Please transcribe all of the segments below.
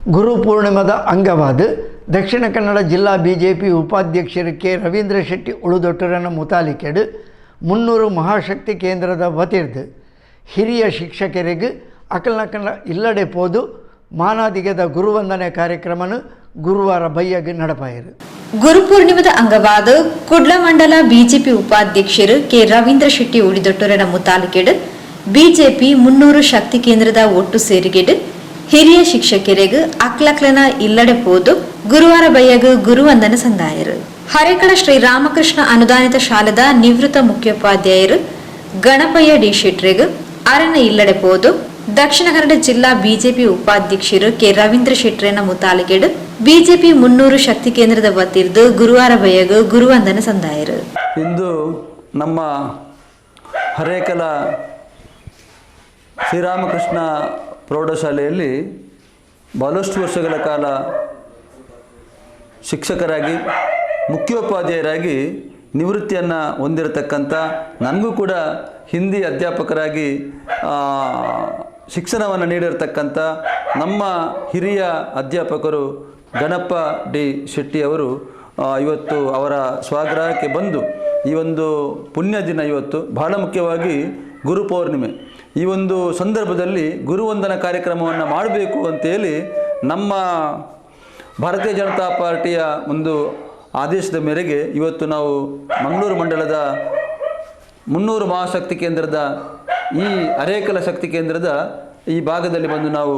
ಗುರು ಪೂರ್ಣಿಮದ ಅಂಗವಾದ ದಕ್ಷಿಣ ಕನ್ನಡ ಜಿಲ್ಲಾ ಬಿಜೆಪಿ ಉಪಾಧ್ಯಕ್ಷರು ಕೆ ರವೀಂದ್ರ ಶೆಟ್ಟಿ ಉಳುದೊಟ್ಟರನ ಮುತಾಲಿಕೆಡು 300 ಮಹಾಶಕ್ತಿ ಕೇಂದ್ರದ ವತಿರ್ದು ಹಿರಿಯ ಶಿಕ್ಷಕರಿಗೆ ಅಕಲ್ನಕಲ್ಲ ಇಲ್ಲಡೆ ಪೋದು ಮಾನಾದಿಗದ ಗುರುವಂದನೆ ಕಾರ್ಯಕ್ರಮನು ಗುರುವಾರ ಬಯ್ಯಗೆ ನಡಪಾಯಿರು. ಗುರು ಪೂರ್ಣಿಮದ ಅಂಗವಾದ ಕುಡ್ಲ ಮಂಡಲ ಬಿಜೆಪಿ ಉಪಾಧ್ಯಕ್ಷರು ಕೆ ರವೀಂದ್ರ ಶೆಟ್ಟಿ ಉಳಿದೊಟ್ಟರನ ಮುತಾಲಿಕೆಡು ಬಿಜೆಪಿ 300 ಶಕ್ತಿ ಕೇಂದ್ರದ ಒಟ್ಟು ಸೇರಿಗೆಡು ಹಿರಿಯ ಶಿಕ್ಷಕರಿಗೆ ಅಕ್ಲಕ್ಲನ ಇಲ್ಲಡೆ ಪೋದು ಗುರುವಾರ ಬಯ್ಯಗ ಗುರುವಂದನ ಸಂದಾಯರು. ಹರೇಕಳ ಶ್ರೀ ರಾಮಕೃಷ್ಣ ಅನುದಾನಿತ ಶಾಲೆದ ನಿವೃತ್ತ ಮುಖ್ಯೋಪಾಧ್ಯಾಯರು ಗಣಪಯ್ಯ ಡಿ ಶೆಟ್ರಿಗೆ ಅರನ ಇಲ್ಲಡೆ ಪೋದು ದಕ್ಷಿಣ ಕನ್ನಡ ಜಿಲ್ಲಾ ಬಿಜೆಪಿ ಉಪಾಧ್ಯಕ್ಷರು ಕೆ ರವೀಂದ್ರ ಶೆಟ್ರನ ಮುತಾಲಿಕೆಡು ಬಿಜೆಪಿ 300 ಶಕ್ತಿ ಕೇಂದ್ರದ ವತಿರ್ದು ಗುರುವಾರ ಬಯ್ಯಗ ಗುರುವಂದನ ಸಂದಾಯರು. ಇಂದು ನಮ್ಮ ಹರೇಕಲ ಶ್ರೀರಾಮಕೃಷ್ಣ ಪ್ರೌಢಶಾಲೆಯಲ್ಲಿ ಬಹಳಷ್ಟು ವರ್ಷಗಳ ಕಾಲ ಶಿಕ್ಷಕರಾಗಿ ಮುಖ್ಯೋಪಾಧ್ಯಾಯರಾಗಿ ನಿವೃತ್ತಿಯನ್ನು ಹೊಂದಿರತಕ್ಕಂಥ ನನಗೂ ಕೂಡ ಹಿಂದಿ ಅಧ್ಯಾಪಕರಾಗಿ ಶಿಕ್ಷಣವನ್ನು ನೀಡಿರತಕ್ಕಂಥ ನಮ್ಮ ಹಿರಿಯ ಅಧ್ಯಾಪಕರು ಗಣಪ ಡಿ ಶೆಟ್ಟಿ ಅವರು ಇವತ್ತು ಅವರ ಸ್ವಗ್ರಹಕ್ಕೆ ಬಂದು ಈ ಒಂದು ಪುಣ್ಯ ದಿನ ಇವತ್ತು ಬಹಳ ಮುಖ್ಯವಾಗಿ ಗುರು ಪೌರ್ಣಿಮೆ ಈ ಒಂದು ಸಂದರ್ಭದಲ್ಲಿ ಗುರುವಂದನ ಕಾರ್ಯಕ್ರಮವನ್ನು ಮಾಡಬೇಕು ಅಂತೇಳಿ ನಮ್ಮ ಭಾರತೀಯ ಜನತಾ ಪಾರ್ಟಿಯ ಒಂದು ಆದೇಶದ ಮೇರೆಗೆ ಇವತ್ತು ನಾವು ಮಂಗಳೂರು ಮಂಡಲದ 300 ಮಹಾಶಕ್ತಿ ಕೇಂದ್ರದ ಈ ಹರೇಕಲ ಶಕ್ತಿ ಕೇಂದ್ರದ ಈ ಭಾಗದಲ್ಲಿ ನಾವು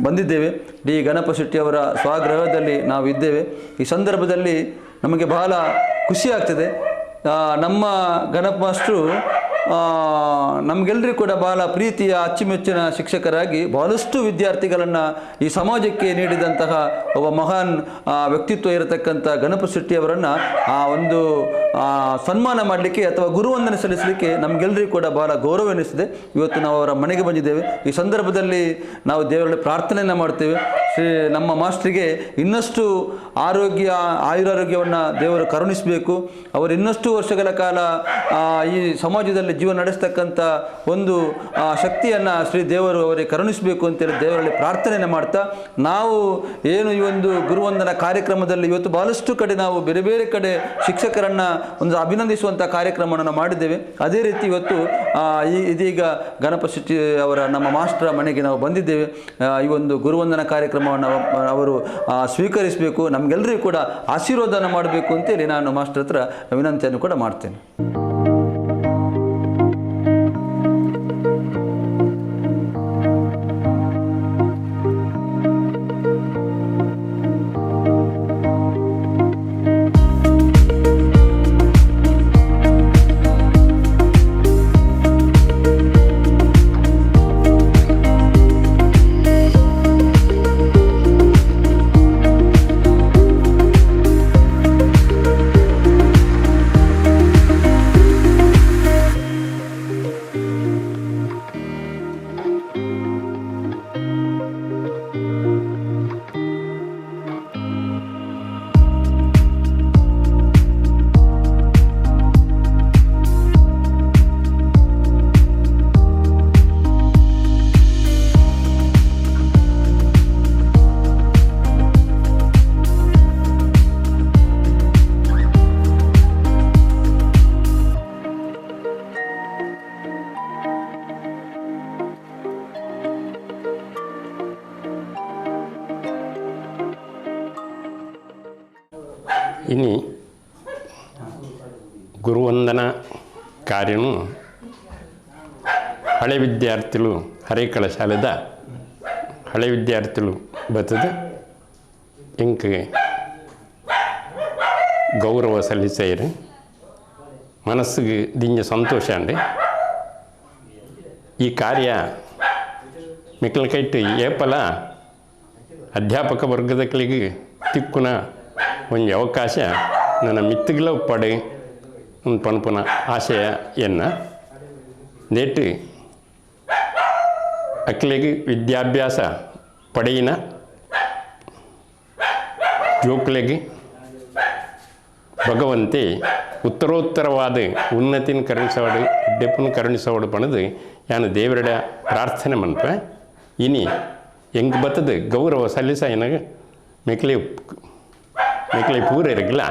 ಬಂದಿದ್ದೇವೆ. ಡಿ ಗಣಪ ಶೆಟ್ಟಿ ಅವರ ಸ್ವಗೃಹದಲ್ಲಿ ನಾವು ಇದ್ದೇವೆ. ಈ ಸಂದರ್ಭದಲ್ಲಿ ನಮಗೆ ಬಹಳ ಖುಷಿ ಆಗ್ತದೆ. ನಮ್ಮ ಗಣಪ ಮಾಸ್ಟ್ರು ನಮಗೆಲ್ಲರಿಗೂ ಕೂಡ ಬಹಳ ಪ್ರೀತಿಯ ಅಚ್ಚುಮೆಚ್ಚಿನ ಶಿಕ್ಷಕರಾಗಿ ಬಹಳಷ್ಟು ವಿದ್ಯಾರ್ಥಿಗಳನ್ನು ಈ ಸಮಾಜಕ್ಕೆ ನೀಡಿದಂತಹ ಒಬ್ಬ ಮಹಾನ್ ವ್ಯಕ್ತಿತ್ವ ಇರತಕ್ಕಂಥ ಗಣಪ ಶೆಟ್ಟಿ ಅವರನ್ನು ಒಂದು ಸನ್ಮಾನ ಮಾಡಲಿಕ್ಕೆ ಅಥವಾ ಗುರುವಂದನೆ ಸಲ್ಲಿಸಲಿಕ್ಕೆ ನಮಗೆಲ್ಲರಿಗೂ ಕೂಡ ಬಹಳ ಗೌರವ ಎನಿಸಿದೆ. ಇವತ್ತು ನಾವು ಅವರ ಮನೆಗೆ ಬಂದಿದ್ದೇವೆ. ಈ ಸಂದರ್ಭದಲ್ಲಿ ನಾವು ದೇವರಲ್ಲಿ ಪ್ರಾರ್ಥನೆಯನ್ನು ಮಾಡ್ತೇವೆ. ನಮ್ಮ ಮಾಸ್ಟ್ರಿಗೆ ಇನ್ನಷ್ಟು ಆಯುರಾರೋಗ್ಯವನ್ನು ದೇವರು ಕರುಣಿಸಬೇಕು. ಅವರು ಇನ್ನಷ್ಟು ವರ್ಷಗಳ ಕಾಲ ಈ ಸಮಾಜದಲ್ಲಿ ಜೀವನ ನಡೆಸ್ತಕ್ಕಂಥ ಒಂದು ಶಕ್ತಿಯನ್ನು ಶ್ರೀ ದೇವರು ಅವರಿಗೆ ಕರುಣಿಸಬೇಕು ಅಂತೇಳಿ ದೇವರಲ್ಲಿ ಪ್ರಾರ್ಥನೆಯನ್ನು ಮಾಡ್ತಾ ನಾವು ಏನು ಈ ಒಂದು ಗುರುವಂದನ ಕಾರ್ಯಕ್ರಮದಲ್ಲಿ ಇವತ್ತು ಬಹಳಷ್ಟು ಕಡೆ ನಾವು ಬೇರೆ ಬೇರೆ ಕಡೆ ಶಿಕ್ಷಕರನ್ನು ಒಂದು ಅಭಿನಂದಿಸುವಂಥ ಕಾರ್ಯಕ್ರಮವನ್ನು ಮಾಡಿದ್ದೇವೆ. ಅದೇ ರೀತಿ ಇವತ್ತು ಇದೀಗ ಗಣಪ ಶೆಟ್ಟಿ ಅವರ ನಮ್ಮ ಮಾಸ್ಟರ್ ಮನೆಗೆ ನಾವು ಬಂದಿದ್ದೇವೆ. ಈ ಒಂದು ಗುರುವಂದನ ಕಾರ್ಯಕ್ರಮವನ್ನು ಅವರು ಸ್ವೀಕರಿಸಬೇಕು, ನಮಗೆಲ್ಲರಿಗೂ ಕೂಡ ಆಶೀರ್ವಾದನ ಮಾಡಬೇಕು ಅಂತೇಳಿ ನಾನು ಮಾಸ್ಟರ್ ಹತ್ರ ವಿನಂತಿಯನ್ನು ಕೂಡ ಮಾಡ್ತೇನೆ. ಇನ್ನು ಗುರುವಂದನ ಕಾರ್ಯನು ಹಳೆ ವಿದ್ಯಾರ್ಥಿಗಳು ಹರೇಕಳ ಶಾಲೆದ ಹಳೆ ವಿದ್ಯಾರ್ಥಿಗಳು ಬರ್ತದೆ ಇಂಕೆ ಗೌರವ ಸಲ್ಲಿಸೇರಿ ಮನಸ್ಸಿಗೆ ದಿಂಜ ಸಂತೋಷ ಅಂడి. ಈ ಕಾರ್ಯ ಮಿಕ್ಕಲಕೈಟ್ ಏಪಲ ಅಧ್ಯಾಪಕ ವರ್ಗದಗಳಿಗೆ ತಿಕ್ಕುನ ಒಂದು ಅವಕಾಶ ನನ್ನ ಮಿತ್ತಗಿಲ ಪಡೆ ಒಂದು ಪಣಪನ ಆಶಯವನ್ನು ನೇಟು ಅಕ್ಲಿಗೆ ವಿದ್ಯಾಭ್ಯಾಸ ಪಡೆಯಿನ ಜೋಕ್ಲೆಗೆ ಭಗವಂತೆ ಉತ್ತರೋತ್ತರವಾದ ಉನ್ನತಿನ ಕರುಣಿಸವಾಡು ಡೆಪ್ಪನ್ನು ಕರುಣಿಸವಾಡು ಪಣದು ಯಾನು ದೇವರಡ ಪ್ರಾರ್ಥನೆ ಮನ್ಪ ಇನಿ ಹೆಂಗೆ ಬರ್ತದೆ ಗೌರವ ಸಲ್ಲಿಸ ಏನಾಗ ಮೆಕ್ಲಿ ಪೂರ ಇರಗಿಲ್ಲ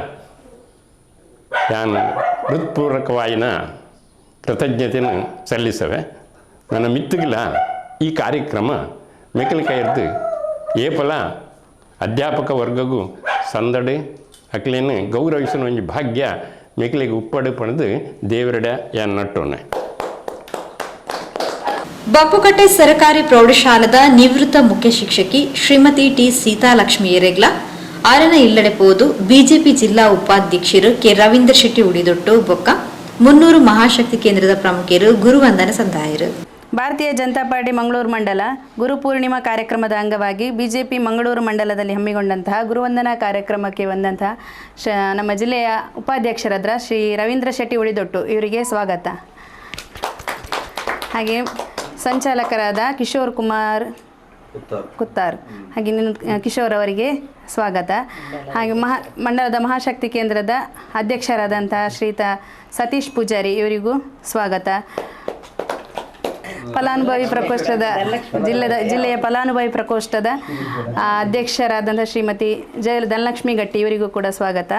ನಾನು ಹೃತ್ಪೂರ್ವಕವಾಗಿನ ಕೃತಜ್ಞತೆಯನ್ನು ಸಲ್ಲಿಸವೆ ನನ್ನ ಮಿತ್ತಗಿಲ್ಲ ಈ ಕಾರ್ಯಕ್ರಮ ಮೆಕ್ಕಲಿಕಾಯಿ ಇರ್ದು ಏಪಲ ಅಧ್ಯಾಪಕ ವರ್ಗಗೂ ಸಂದಡೆ ಅಕ್ಲೇನು ಗೌರವಿಸಿನ ಒಂದು ಭಾಗ್ಯ ಮೆಕ್ಕಲಿಗೆ ಉಪ್ಪಡು ಪಡೆದು ದೇವರಡ ಯಾನ್ ನಟ್ಟೋನೆ. ಬಪ್ಪುಕಟ್ಟೆ ಸರ್ಕಾರಿ ಪ್ರೌಢಶಾಲದ ನಿವೃತ್ತ ಮುಖ್ಯ ಶಿಕ್ಷಕಿ ಶ್ರೀಮತಿ ಟಿ ಸೀತಾಲಕ್ಷ್ಮಿ ಎರೆಗ್ಲ ಆರನ ಇಲ್ಲಡೆಪೋದು ಬಿಜೆಪಿ ಜಿಲ್ಲಾ ಉಪಾಧ್ಯಕ್ಷರು ಕೆ ರವೀಂದ್ರ ಶೆಟ್ಟಿ ಉಡಿದೊಟ್ಟು ಬೊಕ್ಕ 300 ಮಹಾಶಕ್ತಿ ಕೇಂದ್ರದ ಪ್ರಮುಖರು ಗುರುವಂದನ ಸಂದಾಯರು. ಭಾರತೀಯ ಜನತಾ ಪಾರ್ಟಿ ಮಂಗಳೂರು ಮಂಡಲ ಗುರುಪೂರ್ಣಿಮಾ ಕಾರ್ಯಕ್ರಮದ ಅಂಗವಾಗಿ ಬಿಜೆಪಿ ಮಂಗಳೂರು ಮಂಡಲದಲ್ಲಿ ಹಮ್ಮಿಕೊಂಡಂತಹ ಗುರುವಂದನಾ ಕಾರ್ಯಕ್ರಮಕ್ಕೆ ಬಂದಂತಹ ನಮ್ಮ ಜಿಲ್ಲೆಯ ಉಪಾಧ್ಯಕ್ಷರಾದ ಶ್ರೀ ರವೀಂದ್ರ ಶೆಟ್ಟಿ ಉಳಿದೊಟ್ಟು ಇವರಿಗೆ ಸ್ವಾಗತ. ಹಾಗೆ ಸಂಚಾಲಕರಾದ ಕಿಶೋರ್ ಕುಮಾರ್ ಕುತ್ತಾರ್ ಹಾಗೆ ಕಿಶೋರ್ ಅವರಿಗೆ ಸ್ವಾಗತ. ಹಾಗೆ ಮಂಡಲದ ಮಹಾಶಕ್ತಿ ಕೇಂದ್ರದ ಅಧ್ಯಕ್ಷರಾದಂತಹ ಶ್ರೀಯುತ ಸತೀಶ್ ಪೂಜಾರಿ ಇವರಿಗೂ ಸ್ವಾಗತ. ಫಲಾನುಭವಿ ಪ್ರಕೋಷ್ಠದ ಜಿಲ್ಲೆಯ ಫಲಾನುಭವಿ ಪ್ರಕೋಷ್ಠದ ಅಧ್ಯಕ್ಷರಾದಂಥ ಶ್ರೀಮತಿ ಧನಲಕ್ಷ್ಮಿ ಗಟ್ಟಿ ಇವರಿಗೂ ಕೂಡ ಸ್ವಾಗತ.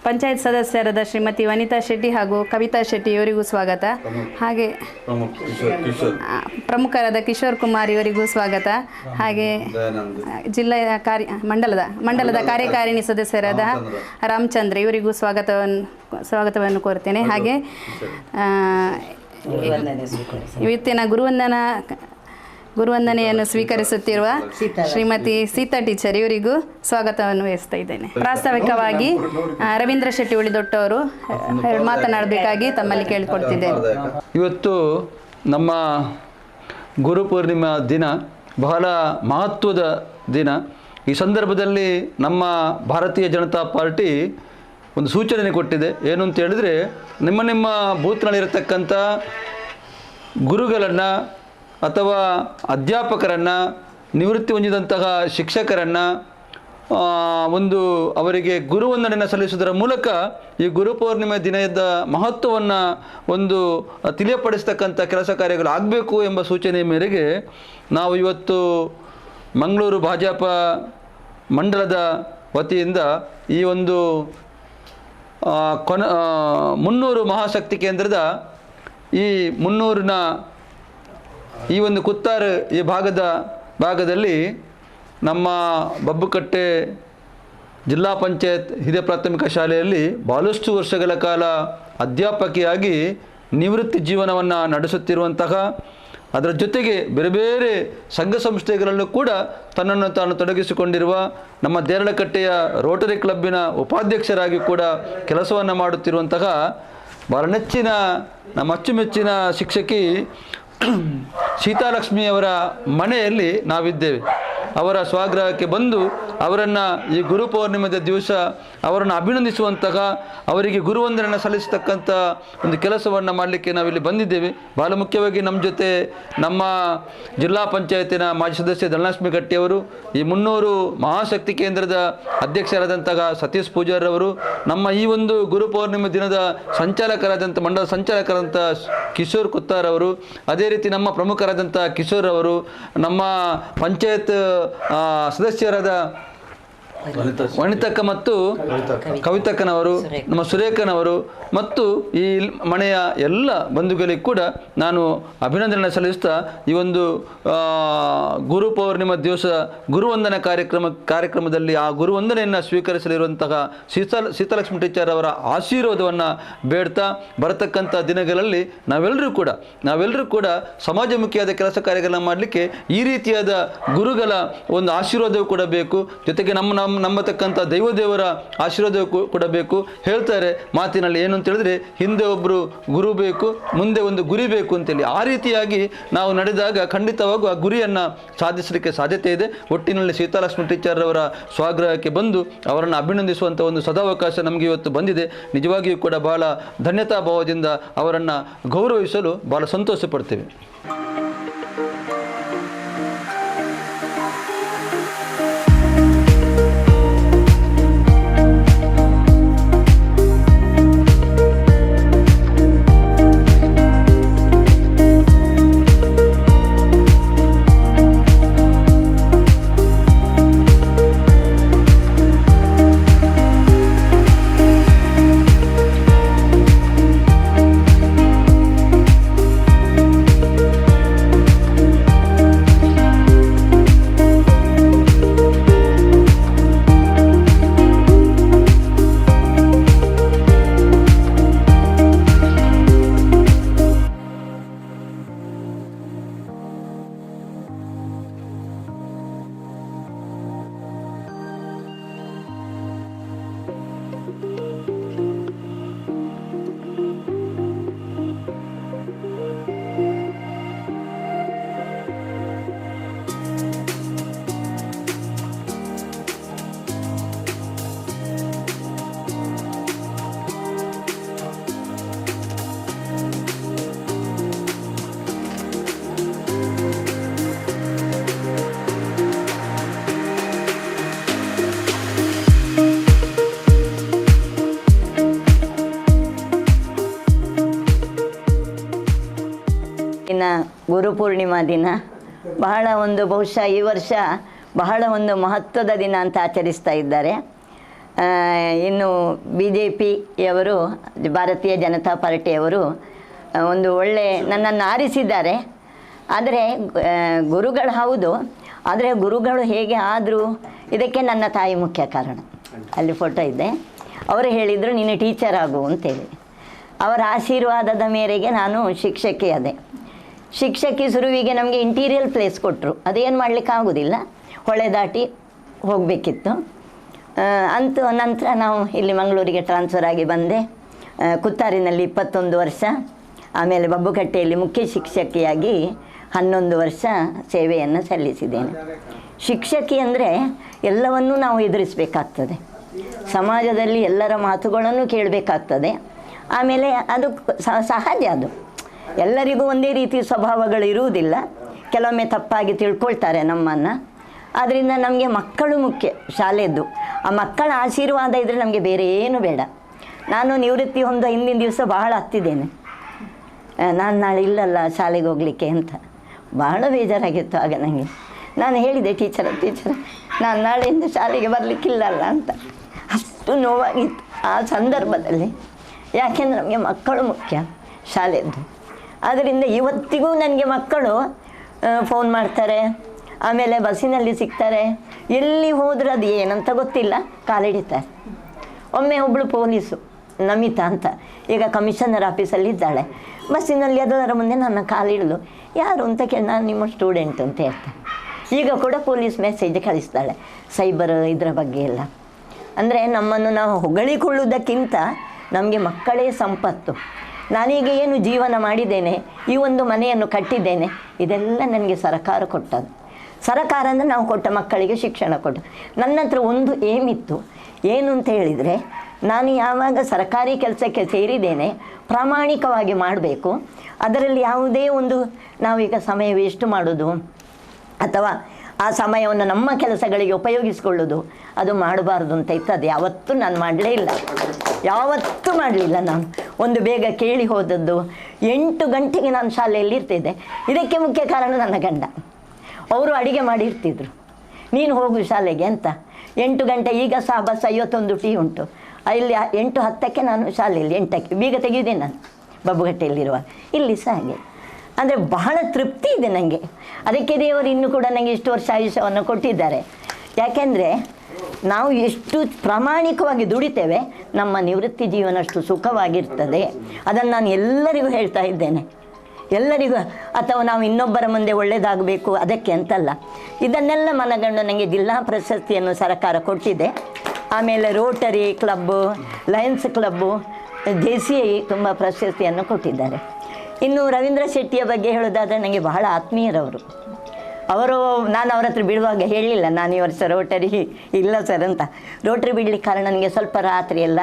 ಪಂಚಾಯತ್ ಸದಸ್ಯರಾದ ಶ್ರೀಮತಿ ವನಿತಾ ಶೆಟ್ಟಿ ಹಾಗೂ ಕವಿತಾ ಶೆಟ್ಟಿ ಇವರಿಗೂ ಸ್ವಾಗತ. ಹಾಗೆ ಪ್ರಮುಖರಾದ ಕಿಶೋರ್ ಕುಮಾರ್ ಇವರಿಗೂ ಸ್ವಾಗತ. ಹಾಗೆ ಜಿಲ್ಲೆಯ ಮಂಡಲದ ಕಾರ್ಯಕಾರಿಣಿ ಸದಸ್ಯರಾದ ರಾಮಚಂದ್ರ ಇವರಿಗೂ ಸ್ವಾಗತವನ್ನು ಕೋರ್ತೇನೆ. ಹಾಗೆ ಇವತ್ತಿನ ಗುರುವಂದನೆಯನ್ನು ಸ್ವೀಕರಿಸುತ್ತಿರುವ ಶ್ರೀಮತಿ ಸೀತಾ ಟೀಚರ್ ಇವರಿಗೂ ಸ್ವಾಗತವನ್ನು ವಹಿಸ್ತಾ ಇದ್ದೇನೆ. ಪ್ರಾಸ್ತಾವಿಕವಾಗಿ ರವೀಂದ್ರ ಶೆಟ್ಟಿ ಉಳಿದೊಟ್ಟು ಅವರು ಮಾತನಾಡಬೇಕಾಗಿ ತಮ್ಮಲ್ಲಿ ಕೇಳಿಕೊಡ್ತಿದ್ದೇನೆ. ಇವತ್ತು ನಮ್ಮ ಗುರುಪೂರ್ಣಿಮಾ ದಿನ ಬಹಳ ಮಹತ್ವದ ದಿನ. ಈ ಸಂದರ್ಭದಲ್ಲಿ ನಮ್ಮ ಭಾರತೀಯ ಜನತಾ ಪಾರ್ಟಿ ಒಂದು ಸೂಚನೆ ಕೊಟ್ಟಿದೆ. ಏನು ಅಂತ ಹೇಳಿದರೆ, ನಿಮ್ಮ ಬೂತ್ನಲ್ಲಿರತಕ್ಕಂಥ ಗುರುಗಳನ್ನು ಅಥವಾ ಅಧ್ಯಾಪಕರನ್ನು, ನಿವೃತ್ತಿ ಹೊಂದಿದಂತಹ ಶಿಕ್ಷಕರನ್ನು ಒಂದು ಅವರಿಗೆ ಗುರುವಂದನೆಯನ್ನು ಸಲ್ಲಿಸುವುದರ ಮೂಲಕ ಈ ಗುರುಪೌರ್ಣಿಮೆ ದಿನದ ಮಹತ್ವವನ್ನು ಒಂದು ತಿಳಿಯಪಡಿಸ್ತಕ್ಕಂಥ ಕೆಲಸ ಕಾರ್ಯಗಳು ಆಗಬೇಕು ಎಂಬ ಸೂಚನೆಯ ಮೇರೆಗೆ ನಾವು ಇವತ್ತು ಮಂಗಳೂರು ಭಾಜಪ ಮಂಡಲದ ವತಿಯಿಂದ ಈ ಒಂದು 300 ಮಹಾಶಕ್ತಿ ಕೇಂದ್ರದ ಈ 300ನ ಈ ಒಂದು ಕುತ್ತಾರು ಈ ಭಾಗದಲ್ಲಿ ನಮ್ಮ ಬಬ್ಬುಕಟ್ಟೆ ಜಿಲ್ಲಾ ಪಂಚಾಯತ್ ಹಿರಿಯ ಪ್ರಾಥಮಿಕ ಶಾಲೆಯಲ್ಲಿ ಬಹಳಷ್ಟು ವರ್ಷಗಳ ಕಾಲ ಅಧ್ಯಾಪಕಿಯಾಗಿ ನಿವೃತ್ತಿ ಜೀವನವನ್ನು ನಡೆಸುತ್ತಿರುವಂತಹ, ಅದರ ಜೊತೆಗೆ ಬೇರೆ ಬೇರೆ ಸಂಘ ಸಂಸ್ಥೆಗಳಲ್ಲೂ ಕೂಡ ತನ್ನನ್ನು ತಾನು ತೊಡಗಿಸಿಕೊಂಡಿರುವ ನಮ್ಮ ದೇರಳಕಟ್ಟೆಯ ರೋಟರಿ ಕ್ಲಬ್ಬಿನ ಉಪಾಧ್ಯಕ್ಷರಾಗಿ ಕೂಡ ಕೆಲಸವನ್ನು ಮಾಡುತ್ತಿರುವಂತಹ ಬಹಳ ನೆಚ್ಚಿನ ನಮ್ಮ ಅಚ್ಚುಮೆಚ್ಚಿನ ಶಿಕ್ಷಕಿ ಸೀತಾಲಕ್ಷ್ಮಿಯವರ ಮನೆಯಲ್ಲಿ ನಾವಿದ್ದೇವೆ. ಅವರ ಸ್ವಗೃಹಕ್ಕೆ ಬಂದು ಅವರನ್ನು ಈ ಗುರುಪೌರ್ಣಿಮೆಯ ದಿವಸ ಅವರನ್ನು ಅಭಿನಂದಿಸುವಂತಹ, ಅವರಿಗೆ ಗುರುವಂದನೆಯನ್ನು ಸಲ್ಲಿಸತಕ್ಕಂಥ ಒಂದು ಕೆಲಸವನ್ನು ಮಾಡಲಿಕ್ಕೆ ನಾವಿಲ್ಲಿ ಬಂದಿದ್ದೇವೆ. ಬಹಳ ಮುಖ್ಯವಾಗಿ ನಮ್ಮ ಜೊತೆ ನಮ್ಮ ಜಿಲ್ಲಾ ಪಂಚಾಯತಿನ ಮಾಜಿ ಸದಸ್ಯ ಧನಲಕ್ಷ್ಮಿ ಗಟ್ಟಿಯವರು, ಈ 300 ಮಹಾಶಕ್ತಿ ಕೇಂದ್ರದ ಅಧ್ಯಕ್ಷರಾದಂತಹ ಸತೀಶ್ ಪೂಜಾರವರು, ನಮ್ಮ ಈ ಒಂದು ಗುರುಪೌರ್ಣಿಮೆ ದಿನದ ಸಂಚಾಲಕರಾದಂಥ ಮಂಡಲ ಸಂಚಾಲಕರಾದಂಥ ಕಿಶೋರ್ ಕುತ್ತಾರ್ ಅವರು, ಅದೇ ರೀತಿ ನಮ್ಮ ಪ್ರಮುಖರಾದಂಥ ಕಿಶೋರ್ ಅವರು, ನಮ್ಮ ಪಂಚಾಯತ್ ಸದಸ್ಯರಾದ ವನಿತಕ್ಕ ಮತ್ತು ಕವಿತಕ್ಕನವರು, ನಮ್ಮ ಸುರೇಖನವರು ಮತ್ತು ಈ ಮನೆಯ ಎಲ್ಲ ಬಂಧುಗಳಿಗೆ ಕೂಡ ನಾನು ಅಭಿನಂದನೆ ಸಲ್ಲಿಸ್ತಾ ಈ ಒಂದು ಗುರುಪೌರ್ಣಿಮಾ ದಿವಸ ಗುರುವಂದನೆ ಕಾರ್ಯಕ್ರಮದಲ್ಲಿ ಆ ಗುರುವಂದನೆಯನ್ನು ಸ್ವೀಕರಿಸಲಿರುವಂತಹ ಸೀತಾಲಕ್ಷ್ಮಿ ಟೀಚರ್ ಅವರ ಆಶೀರ್ವಾದವನ್ನು ಬೇಡ್ತಾ ಬರತಕ್ಕಂಥ ದಿನಗಳಲ್ಲಿ ನಾವೆಲ್ಲರೂ ಕೂಡ ಸಮಾಜಮುಖಿಯಾದ ಕೆಲಸ ಕಾರ್ಯಗಳನ್ನ ಮಾಡಲಿಕ್ಕೆ ಈ ರೀತಿಯಾದ ಗುರುಗಳ ಒಂದು ಆಶೀರ್ವಾದವೂ ಕೂಡ ಬೇಕು. ಜೊತೆಗೆ ನಂಬತಕ್ಕಂಥ ದೈವದೇವರ ಆಶೀರ್ವಾದವೂ ಕೂಡ ಬೇಕು. ಹೇಳ್ತಾರೆ ಮಾತಿನಲ್ಲಿ ಏನು ಅಂತ ಹೇಳಿದ್ರೆ, ಹಿಂದೆ ಒಬ್ಬರು ಗುರು ಬೇಕು, ಮುಂದೆ ಒಂದು ಗುರಿ ಬೇಕು ಅಂತೇಳಿ. ಆ ರೀತಿಯಾಗಿ ನಾವು ನಡೆದಾಗ ಖಂಡಿತವಾಗೂ ಆ ಗುರಿಯನ್ನು ಸಾಧಿಸಲಿಕ್ಕೆ ಸಾಧ್ಯತೆ ಇದೆ. ಒಟ್ಟಿನಲ್ಲಿ ಸೀತಾಲಕ್ಷ್ಮಿ ಟೀಚರ್ ಅವರ ಸ್ವಗೃಹಕ್ಕೆ ಬಂದು ಅವರನ್ನು ಅಭಿನಂದಿಸುವಂಥ ಒಂದು ಸದಾವಕಾಶ ನಮಗೆ ಇವತ್ತು ಬಂದಿದೆ. ನಿಜವಾಗಿಯೂ ಕೂಡ ಬಹಳ ಧನ್ಯತಾ ಭಾವದಿಂದ ಅವರನ್ನು ಗೌರವಿಸಲು ಬಹಳ ಸಂತೋಷ ಪಡ್ತೇವೆ. ದಿನ ಗುರುಪೂರ್ಣಿಮಾ ದಿನ. ಬಹಳ ಒಂದು ಬಹುಶಃ ಈ ವರ್ಷ ಬಹಳ ಒಂದು ಮಹತ್ವದ ದಿನ ಅಂತ ಆಚರಿಸ್ತಾ ಇದ್ದಾರೆ. ಇನ್ನು BJPಯವರು, ಭಾರತೀಯ ಜನತಾ ಪಾರ್ಟಿಯವರು ಒಂದು ಒಳ್ಳೆ ನನ್ನನ್ನು ಆರಿಸಿದ್ದಾರೆ. ಆದರೆ ಗುರುಗಳು ಹೌದು, ಆದರೆ ಗುರುಗಳು ಹೇಗೆ ಆದರೂ ಇದಕ್ಕೆ ನನ್ನ ತಾಯಿ ಮುಖ್ಯ ಕಾರಣ. ಅಲ್ಲಿ ಫೋಟೋ ಇದೆ. ಅವರು ಹೇಳಿದರು ನೀನು ಟೀಚರ್ ಆಗು ಅಂತೇಳಿ. ಅವರ ಆಶೀರ್ವಾದದ ಮೇರೆಗೆ ನಾನು ಶಿಕ್ಷಕಿ ಅದೇ. ಶಿಕ್ಷಕಿ ಶುರುವಿಗೆ ನಮಗೆ ಇಂಟೀರಿಯರ್ ಪ್ಲೇಸ್ ಕೊಟ್ಟರು. ಅದೇನು ಮಾಡಲಿಕ್ಕೆ ಆಗೋದಿಲ್ಲ, ಹೊಳೆ ದಾಟಿ ಹೋಗಬೇಕಿತ್ತು. ಅಂತೂ ನಂತರ ನಾವು ಇಲ್ಲಿ ಮಂಗಳೂರಿಗೆ ಟ್ರಾನ್ಸ್ಫರ್ ಆಗಿ ಬಂದೆ. ಕುತ್ತಾರಿನಲ್ಲಿ 21 ವರ್ಷ, ಆಮೇಲೆ ಬಬ್ಬುಕಟ್ಟೆಯಲ್ಲಿ ಮುಖ್ಯ ಶಿಕ್ಷಕಿಯಾಗಿ 11 ವರ್ಷ ಸೇವೆಯನ್ನು ಸಲ್ಲಿಸಿದ್ದೇನೆ. ಶಿಕ್ಷಕಿ ಅಂದರೆ ಎಲ್ಲವನ್ನೂ ನಾವು ಎದುರಿಸಬೇಕಾಗ್ತದೆ, ಸಮಾಜದಲ್ಲಿ ಎಲ್ಲರ ಮಾತುಗಳನ್ನು ಕೇಳಬೇಕಾಗ್ತದೆ. ಆಮೇಲೆ ಅದು ಸಹಜ, ಅದು ಎಲ್ಲರಿಗೂ ಒಂದೇ ರೀತಿ ಸ್ವಭಾವಗಳು ಇರುವುದಿಲ್ಲ. ಕೆಲವೊಮ್ಮೆ ತಪ್ಪಾಗಿ ತಿಳ್ಕೊಳ್ತಾರೆ ನಮ್ಮನ್ನು. ಆದ್ದರಿಂದ ನಮಗೆ ಮಕ್ಕಳು ಮುಖ್ಯ, ಶಾಲೆಯದ್ದು. ಆ ಮಕ್ಕಳ ಆಶೀರ್ವಾದ ಇದ್ದರೆ ನಮಗೆ ಬೇರೆ ಏನು ಬೇಡ. ನಾನು ನಿವೃತ್ತಿ ಹೊಂದೋ ಹಿಂದಿನ ದಿವಸ ಬಹಳ ಹತ್ತಿದ್ದೇನೆ, ನಾನು ನಾಳೆ ಇಲ್ಲಲ್ಲ ಶಾಲೆಗೆ ಹೋಗಲಿಕ್ಕೆ ಅಂತ. ಬಹಳ ಬೇಜಾರಾಗಿತ್ತು ಆಗ ನನಗೆ. ನಾನು ಹೇಳಿದೆ ಟೀಚರ್ ನಾನು ನಾಳೆಯಿಂದ ಶಾಲೆಗೆ ಬರಲಿಕ್ಕಿಲ್ಲಲ್ಲ ಅಂತ. ಅಷ್ಟು ನೋವಾಗಿತ್ತು ಆ ಸಂದರ್ಭದಲ್ಲಿ. ಯಾಕೆಂದರೆ ನಮಗೆ ಮಕ್ಕಳು ಮುಖ್ಯ, ಶಾಲೆಯದ್ದು. ಆದ್ದರಿಂದ ಇವತ್ತಿಗೂ ನನಗೆ ಮಕ್ಕಳು ಫೋನ್ ಮಾಡ್ತಾರೆ, ಆಮೇಲೆ ಬಸ್ಸಿನಲ್ಲಿ ಸಿಗ್ತಾರೆ. ಎಲ್ಲಿ ಹೋದರೂ ಅದು ಏನಂತ ಗೊತ್ತಿಲ್ಲ, ಕಾಲಿಡಿತಾರೆ. ಒಮ್ಮೆ ಒಬ್ಬಳು ಪೊಲೀಸು ನಮಿತಾ ಅಂತ, ಈಗ ಕಮಿಷನರ್ ಆಫೀಸಲ್ಲಿದ್ದಾಳೆ. ಬಸ್ಸಿನಲ್ಲಿ ಅದರ ಮುಂದೆ ನನ್ನ ಕಾಲಿಡಲು, ಯಾರು ಅಂತ ಕೇಳಿ ನಾನು ನಿಮ್ಮ ಸ್ಟೂಡೆಂಟ್ ಅಂತ ಹೇಳ್ತೇನೆ. ಈಗ ಕೂಡ ಪೊಲೀಸ್ ಮೆಸೇಜ್ ಕಳಿಸ್ತಾಳೆ ಸೈಬರ್ ಇದರ ಬಗ್ಗೆ ಎಲ್ಲ. ಅಂದರೆ ನಮ್ಮನ್ನು ನಾವು ಹೊಗಳಿಕೊಳ್ಳುವುದಕ್ಕಿಂತ ನಮಗೆ ಮಕ್ಕಳೇ ಸಂಪತ್ತು. ನಾನೀಗ ಏನು ಜೀವನ ಮಾಡಿದ್ದೇನೆ, ಈ ಒಂದು ಮನೆಯನ್ನು ಕಟ್ಟಿದ್ದೇನೆ, ಇದೆಲ್ಲ ನನಗೆ ಸರಕಾರ ಕೊಟ್ಟದ್ದು. ಸರಕಾರ ಅಂದರೆ ನಾವು ಕೊಟ್ಟ ಮಕ್ಕಳಿಗೆ ಶಿಕ್ಷಣ ಕೊಟ್ಟು. ನನ್ನ ಹತ್ರ ಒಂದು ಏಮಿತ್ತು, ಏನು ಅಂತ ಹೇಳಿದರೆ, ನಾನು ಯಾವಾಗ ಸರ್ಕಾರಿ ಕೆಲಸಕ್ಕೆ ಸೇರಿದ್ದೇನೆ ಪ್ರಾಮಾಣಿಕವಾಗಿ ಮಾಡಬೇಕು. ಅದರಲ್ಲಿ ಯಾವುದೇ ಒಂದು ನಾವೀಗ ಸಮಯ ವೇಸ್ಟ್ ಮಾಡೋದು ಅಥವಾ ಆ ಸಮಯವನ್ನು ನಮ್ಮ ಕೆಲಸಗಳಿಗೆ ಉಪಯೋಗಿಸಿಕೊಳ್ಳೋದು ಅದು ಮಾಡಬಾರ್ದು ಅಂತ ಇತ್ತು. ಅದು ಯಾವತ್ತೂ ನಾನು ಮಾಡಲೇ ಇಲ್ಲ, ಯಾವತ್ತೂ ಮಾಡಲಿಲ್ಲ. ನಾನು ಒಂದು ಬೇಗ ಕೇಳಿ ಹೋದದ್ದು. 8 ಗಂಟೆಗೆ ನಾನು ಶಾಲೆಯಲ್ಲಿ ಇರ್ತಿದ್ದೆ. ಇದಕ್ಕೆ ಮುಖ್ಯ ಕಾರಣ ನನ್ನ ಗಂಡ. ಅವರು ಅಡುಗೆ ಮಾಡಿರ್ತಿದ್ರು, ನೀನು ಹೋಗು ಶಾಲೆಗೆ ಅಂತ. 8 ಗಂಟೆ, ಈಗ ಸಹ ಬಸ್ 51 ಟಿ ಉಂಟು. ಇಲ್ಲಿ 8:10ಕ್ಕೆ ನಾನು ಶಾಲೆಯಲ್ಲಿ, 8ಕ್ಕೆ ಬೀಗ ತೆಗೆಯುವುದೇ ನಾನು ಬಬ್ಬುಗಟ್ಟೆಯಲ್ಲಿರುವ. ಇಲ್ಲಿ ಸಹ ಹಾಗೆ. ಅಂದರೆ ಬಹಳ ತೃಪ್ತಿ ಇದೆ ನನಗೆ. ಅದಕ್ಕೆ ದೇವರು ಇನ್ನೂ ಕೂಡ ನನಗೆ ಇಷ್ಟು ವರ್ಷ ಆಯುಷ್ಯವನ್ನು ಕೊಟ್ಟಿದ್ದಾರೆ. ಯಾಕೆಂದರೆ ನಾವು ಎಷ್ಟು ಪ್ರಾಮಾಣಿಕವಾಗಿ ದುಡಿತೇವೆ, ನಮ್ಮ ನಿವೃತ್ತಿ ಜೀವನ ಅಷ್ಟು ಸುಖವಾಗಿರ್ತದೆ. ಅದನ್ನು ನಾನು ಎಲ್ಲರಿಗೂ ಹೇಳ್ತಾ ಇದ್ದೇನೆ, ಎಲ್ಲರಿಗೂ. ಅಥವಾ ನಾವು ಇನ್ನೊಬ್ಬರ ಮುಂದೆ ಒಳ್ಳೆಯದಾಗಬೇಕು ಅದಕ್ಕೆ ಅಂತಲ್ಲ. ಇದನ್ನೆಲ್ಲ ಮನಗಂಡು ನನಗೆ ಜಿಲ್ಲಾ ಪ್ರಶಸ್ತಿಯನ್ನು ಸರ್ಕಾರ ಕೊಟ್ಟಿದೆ. ಆಮೇಲೆ Rotary club, Lions club, JCI ತುಂಬ ಪ್ರಶಸ್ತಿಯನ್ನು ಕೊಟ್ಟಿದ್ದಾರೆ. ಇನ್ನು ರವೀಂದ್ರ ಶೆಟ್ಟಿಯ ಬಗ್ಗೆ ಹೇಳೋದಾದರೆ ನನಗೆ ಬಹಳ ಆತ್ಮೀಯರವರು. ನಾನು ಅವ್ರ ಹತ್ರ ಬಿಡುವಾಗ ಹೇಳಲಿಲ್ಲ ನಾನು ಈ ವರ್ಷ ರೋಟರಿ ಇಲ್ಲ ಸರ್ ಅಂತ. ರೋಟ್ರಿ ಬಿಡಲಿಕ್ಕೆ ಕಾರಣ ನನಗೆ ಸ್ವಲ್ಪ ರಾತ್ರಿ ಎಲ್ಲ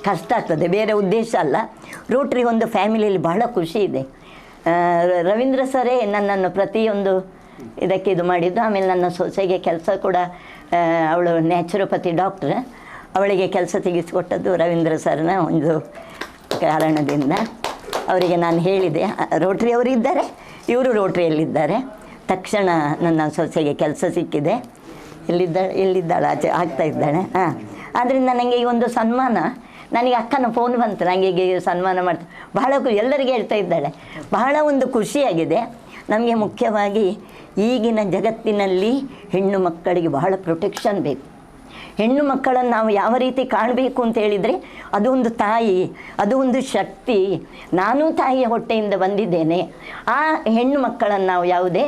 ಕಷ್ಟ ಆಗ್ತದೆ, ಬೇರೆ ಉದ್ದೇಶ ಅಲ್ಲ. ರೋಟ್ರಿ ಒಂದು ಫ್ಯಾಮಿಲಿಯಲ್ಲಿ ಬಹಳ ಖುಷಿ ಇದೆ. ರವೀಂದ್ರ ಸರೇ ನನ್ನನ್ನು ಪ್ರತಿಯೊಂದು ಇದಕ್ಕೆ ಇದು ಮಾಡಿದ್ದು. ಆಮೇಲೆ ನನ್ನ ಸೊಸೆಗೆ ಕೆಲಸ ಕೂಡ, ಅವಳು ನ್ಯಾಚುರೋಪತಿ ಡಾಕ್ಟ್ರ್, ಅವಳಿಗೆ ಕೆಲಸ ತೆಗೆಸಿಕೊಟ್ಟದ್ದು ರವೀಂದ್ರ ಸರ್ನ ಒಂದು ಕಾರಣದಿಂದ. ಅವರಿಗೆ ನಾನು ಹೇಳಿದೆ, ರೋಟ್ರಿ ಅವರು ಇದ್ದಾರೆ, ಇವರು ರೋಟ್ರಿಯಲ್ಲಿದ್ದಾರೆ. ತಕ್ಷಣ ನನ್ನ ಸೊಸೆಗೆ ಕೆಲಸ ಸಿಕ್ಕಿದೆ. ಎಲ್ಲಿದ್ದಾಳೆ ಆಚೆ ಆಗ್ತಾ ಇದ್ದಾಳೆ. ಆದ್ದರಿಂದ ನನಗೆ ಈ ಒಂದು ಸನ್ಮಾನ, ನನಗೆ ಅಕ್ಕನ ಫೋನ್ ಬಂತು, ನನಗೆ ಈಗ ಸನ್ಮಾನ ಮಾಡ್ತಾ ಬಹಳ ಎಲ್ಲರಿಗೆ ಹೇಳ್ತಾ ಇದ್ದಾಳೆ. ಬಹಳ ಒಂದು ಖುಷಿಯಾಗಿದೆ. ನಮಗೆ ಮುಖ್ಯವಾಗಿ ಈಗಿನ ಜಗತ್ತಿನಲ್ಲಿ ಹೆಣ್ಣು ಮಕ್ಕಳಿಗೆ ಬಹಳ ಪ್ರೊಟೆಕ್ಷನ್ ಬೇಕು. ಹೆಣ್ಣು ಮಕ್ಕಳನ್ನು ನಾವು ಯಾವ ರೀತಿ ಕಾಣಬೇಕು ಅಂತ ಹೇಳಿದರೆ, ಅದು ಒಂದು ತಾಯಿ, ಅದು ಒಂದು ಶಕ್ತಿ. ನಾನು ತಾಯಿಯ ಹೊಟ್ಟೆಯಿಂದ ಬಂದಿದ್ದೇನೆ. ಆ ಹೆಣ್ಣು ಮಕ್ಕಳನ್ನು ನಾವು ಯಾವುದೇ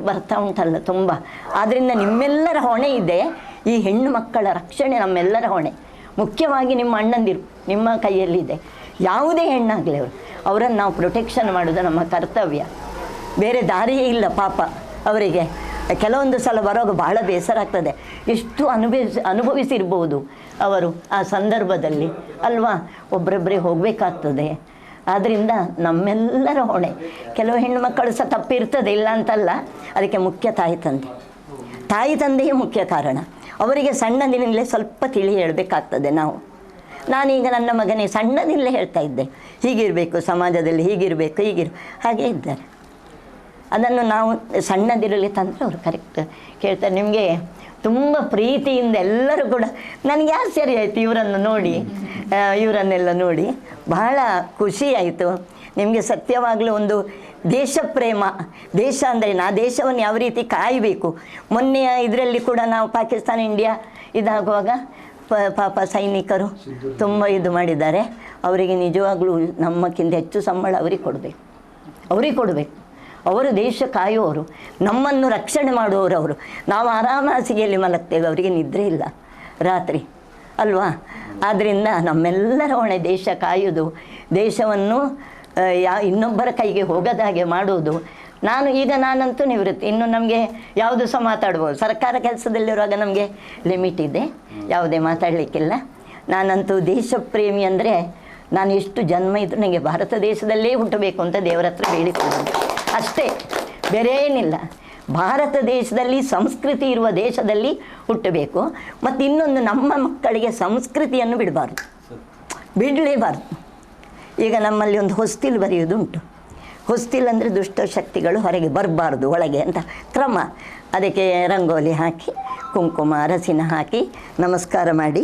ಬರ್ತಾ ಉಂಟಲ್ಲ ತುಂಬ. ಆದ್ದರಿಂದ ನಿಮ್ಮೆಲ್ಲರ ಹೊಣೆ ಇದೆ. ಈ ಹೆಣ್ಣು ಮಕ್ಕಳ ರಕ್ಷಣೆ ನಮ್ಮೆಲ್ಲರ ಹೊಣೆ. ಮುಖ್ಯವಾಗಿ ನಿಮ್ಮ ಅಣ್ಣಂದಿರು ನಿಮ್ಮ ಕೈಯಲ್ಲಿದೆ. ಯಾವುದೇ ಹೆಣ್ಣಾಗಲಿ ಅವರನ್ನು ನಾವು ಪ್ರೊಟೆಕ್ಷನ್ ಮಾಡೋದು ನಮ್ಮ ಕರ್ತವ್ಯ. ಬೇರೆ ದಾರಿಯೇ ಇಲ್ಲ ಪಾಪ ಅವರಿಗೆ. ಕೆಲವೊಂದು ಸಲ ಬರೋವಾಗ ಭಾಳ ಬೇಸರ ಆಗ್ತದೆ. ಎಷ್ಟು ಅನುಭವಿಸಿರ್ಬೋದು ಅವರು ಆ ಸಂದರ್ಭದಲ್ಲಿ ಅಲ್ವಾ. ಒಬ್ಬರೊಬ್ಬರೇ ಹೋಗಬೇಕಾಗ್ತದೆ. ಆದ್ದರಿಂದ ನಮ್ಮೆಲ್ಲರ ಹೊಣೆ. ಕೆಲವು ಹೆಣ್ಣು ಮಕ್ಕಳು ಸಹ ತಪ್ಪಿರ್ತದೆ, ಇಲ್ಲ ಅಂತಲ್ಲ. ಅದಕ್ಕೆ ಮುಖ್ಯ ತಾಯಿ ತಂದೆಯೇ ಮುಖ್ಯ ಕಾರಣ. ಅವರಿಗೆ ಸಣ್ಣದಿನಲ್ಲೇ ಸ್ವಲ್ಪ ತಿಳಿ ಹೇಳಬೇಕಾಗ್ತದೆ ನಾವು. ನಾನೀಗ ನನ್ನ ಮಗನಿಗೆ ಸಣ್ಣದಿನಲ್ಲೇ ಹೇಳ್ತಾ ಇದ್ದೆ, ಹೀಗಿರಬೇಕು ಸಮಾಜದಲ್ಲಿ, ಹೀಗಿರಬೇಕು, ಹಾಗೇ ಇದ್ದಾರೆ. ಅದನ್ನು ನಾವು ಸಣ್ಣದಿರಲಿ ತಂದರೆ ಅವರು ಕರೆಕ್ಟ್ ಕೇಳ್ತಾರೆ. ನಿಮಗೆ ತುಂಬ ಪ್ರೀತಿಯಿಂದ ಎಲ್ಲರೂ ಕೂಡ ನನಗೆ ಆಶ್ಚರ್ಯ ಆಯಿತು ಇವರನ್ನು ನೋಡಿ, ಇವರನ್ನೆಲ್ಲ ನೋಡಿ ಬಹಳ ಖುಷಿಯಾಯಿತು. ನಿಮಗೆ ಸತ್ಯವಾಗಲೂ ಒಂದು ದೇಶ ಪ್ರೇಮ, ದೇಶ ಅಂದರೆ ಆ ದೇಶವನ್ನು ಯಾವ ರೀತಿ ಕಾಯಬೇಕು. ಮೊನ್ನೆಯ ಇದರಲ್ಲಿ ಕೂಡ ನಾವು ಪಾಕಿಸ್ತಾನ ಇಂಡಿಯಾ ಇದಾಗುವಾಗ ಪಾಪ ಸೈನಿಕರು ತುಂಬ ಇದು ಮಾಡಿದ್ದಾರೆ. ಅವರಿಗೆ ನಿಜವಾಗ್ಲೂ ನಮ್ಮಕ್ಕಿಂತ ಹೆಚ್ಚು ಸಂಬಳ ಅವರಿಗೆ ಕೊಡಬೇಕು. ಅವರು ದೇಶ ಕಾಯುವವರು, ನಮ್ಮನ್ನು ರಕ್ಷಣೆ ಮಾಡುವವರು ಅವರು. ನಾವು ಆರಾಮ ಹಾಸಿಗೆಯಲ್ಲಿ ಮಲಗ್ತೇವೆ, ಅವರಿಗೆ ನಿದ್ರೆ ಇಲ್ಲ ರಾತ್ರಿ ಅಲ್ವಾ. ಆದ್ದರಿಂದ ನಮ್ಮೆಲ್ಲರ ಹೊಣೆ ದೇಶ ಕಾಯುವುದು, ದೇಶವನ್ನು ಇನ್ನೊಬ್ಬರ ಕೈಗೆ ಹೋಗದ ಹಾಗೆ ಮಾಡುವುದು. ನಾನಂತೂ ನಿವೃತ್ತಿ, ಇನ್ನು ನಮಗೆ ಯಾವುದು ಸಹ ಮಾತಾಡ್ಬೋದು. ಸರ್ಕಾರ ಕೆಲಸದಲ್ಲಿರುವಾಗ ನಮಗೆ ಲಿಮಿಟ್ ಇದೆ, ಯಾವುದೇ ಮಾತಾಡಲಿಕ್ಕಿಲ್ಲ. ನಾನಂತೂ ದೇಶ ಪ್ರೇಮಿ ಅಂದರೆ ನಾನು ಎಷ್ಟು ಜನ್ಮ ಇದ್ದರೂ ನನಗೆ ಭಾರತ ದೇಶದಲ್ಲೇ ಹುಟ್ಟಬೇಕು ಅಂತ ದೇವರ ಹತ್ರ ಬೇಡಿಕೊಳ್ಳೋದು ಅಷ್ಟೇ, ಬೇರೆ ಏನಿಲ್ಲ. ಭಾರತ ದೇಶದಲ್ಲಿ ಸಂಸ್ಕೃತಿ ಇರುವ ದೇಶದಲ್ಲಿ ಹುಟ್ಟಬೇಕು. ಮತ್ತು ಇನ್ನೊಂದು, ನಮ್ಮ ಮಕ್ಕಳಿಗೆ ಸಂಸ್ಕೃತಿಯನ್ನು ಬಿಡಲೇಬಾರ್ದು. ಈಗ ನಮ್ಮಲ್ಲಿ ಒಂದು ಹೊಸ್ತಿಲು ಬರೆಯುವುದುಂಟು. ಹೊಸ್ತಿಲ್ ಅಂದರೆ ದುಷ್ಟ ಶಕ್ತಿಗಳು ಹೊರಗೆ ಬರಬಾರ್ದು ಒಳಗೆ ಅಂತ ಕ್ರಮ. ಅದಕ್ಕೆ ರಂಗೋಲಿ ಹಾಕಿ, ಕುಂಕುಮ ಅರಸಿನ ಹಾಕಿ ನಮಸ್ಕಾರ ಮಾಡಿ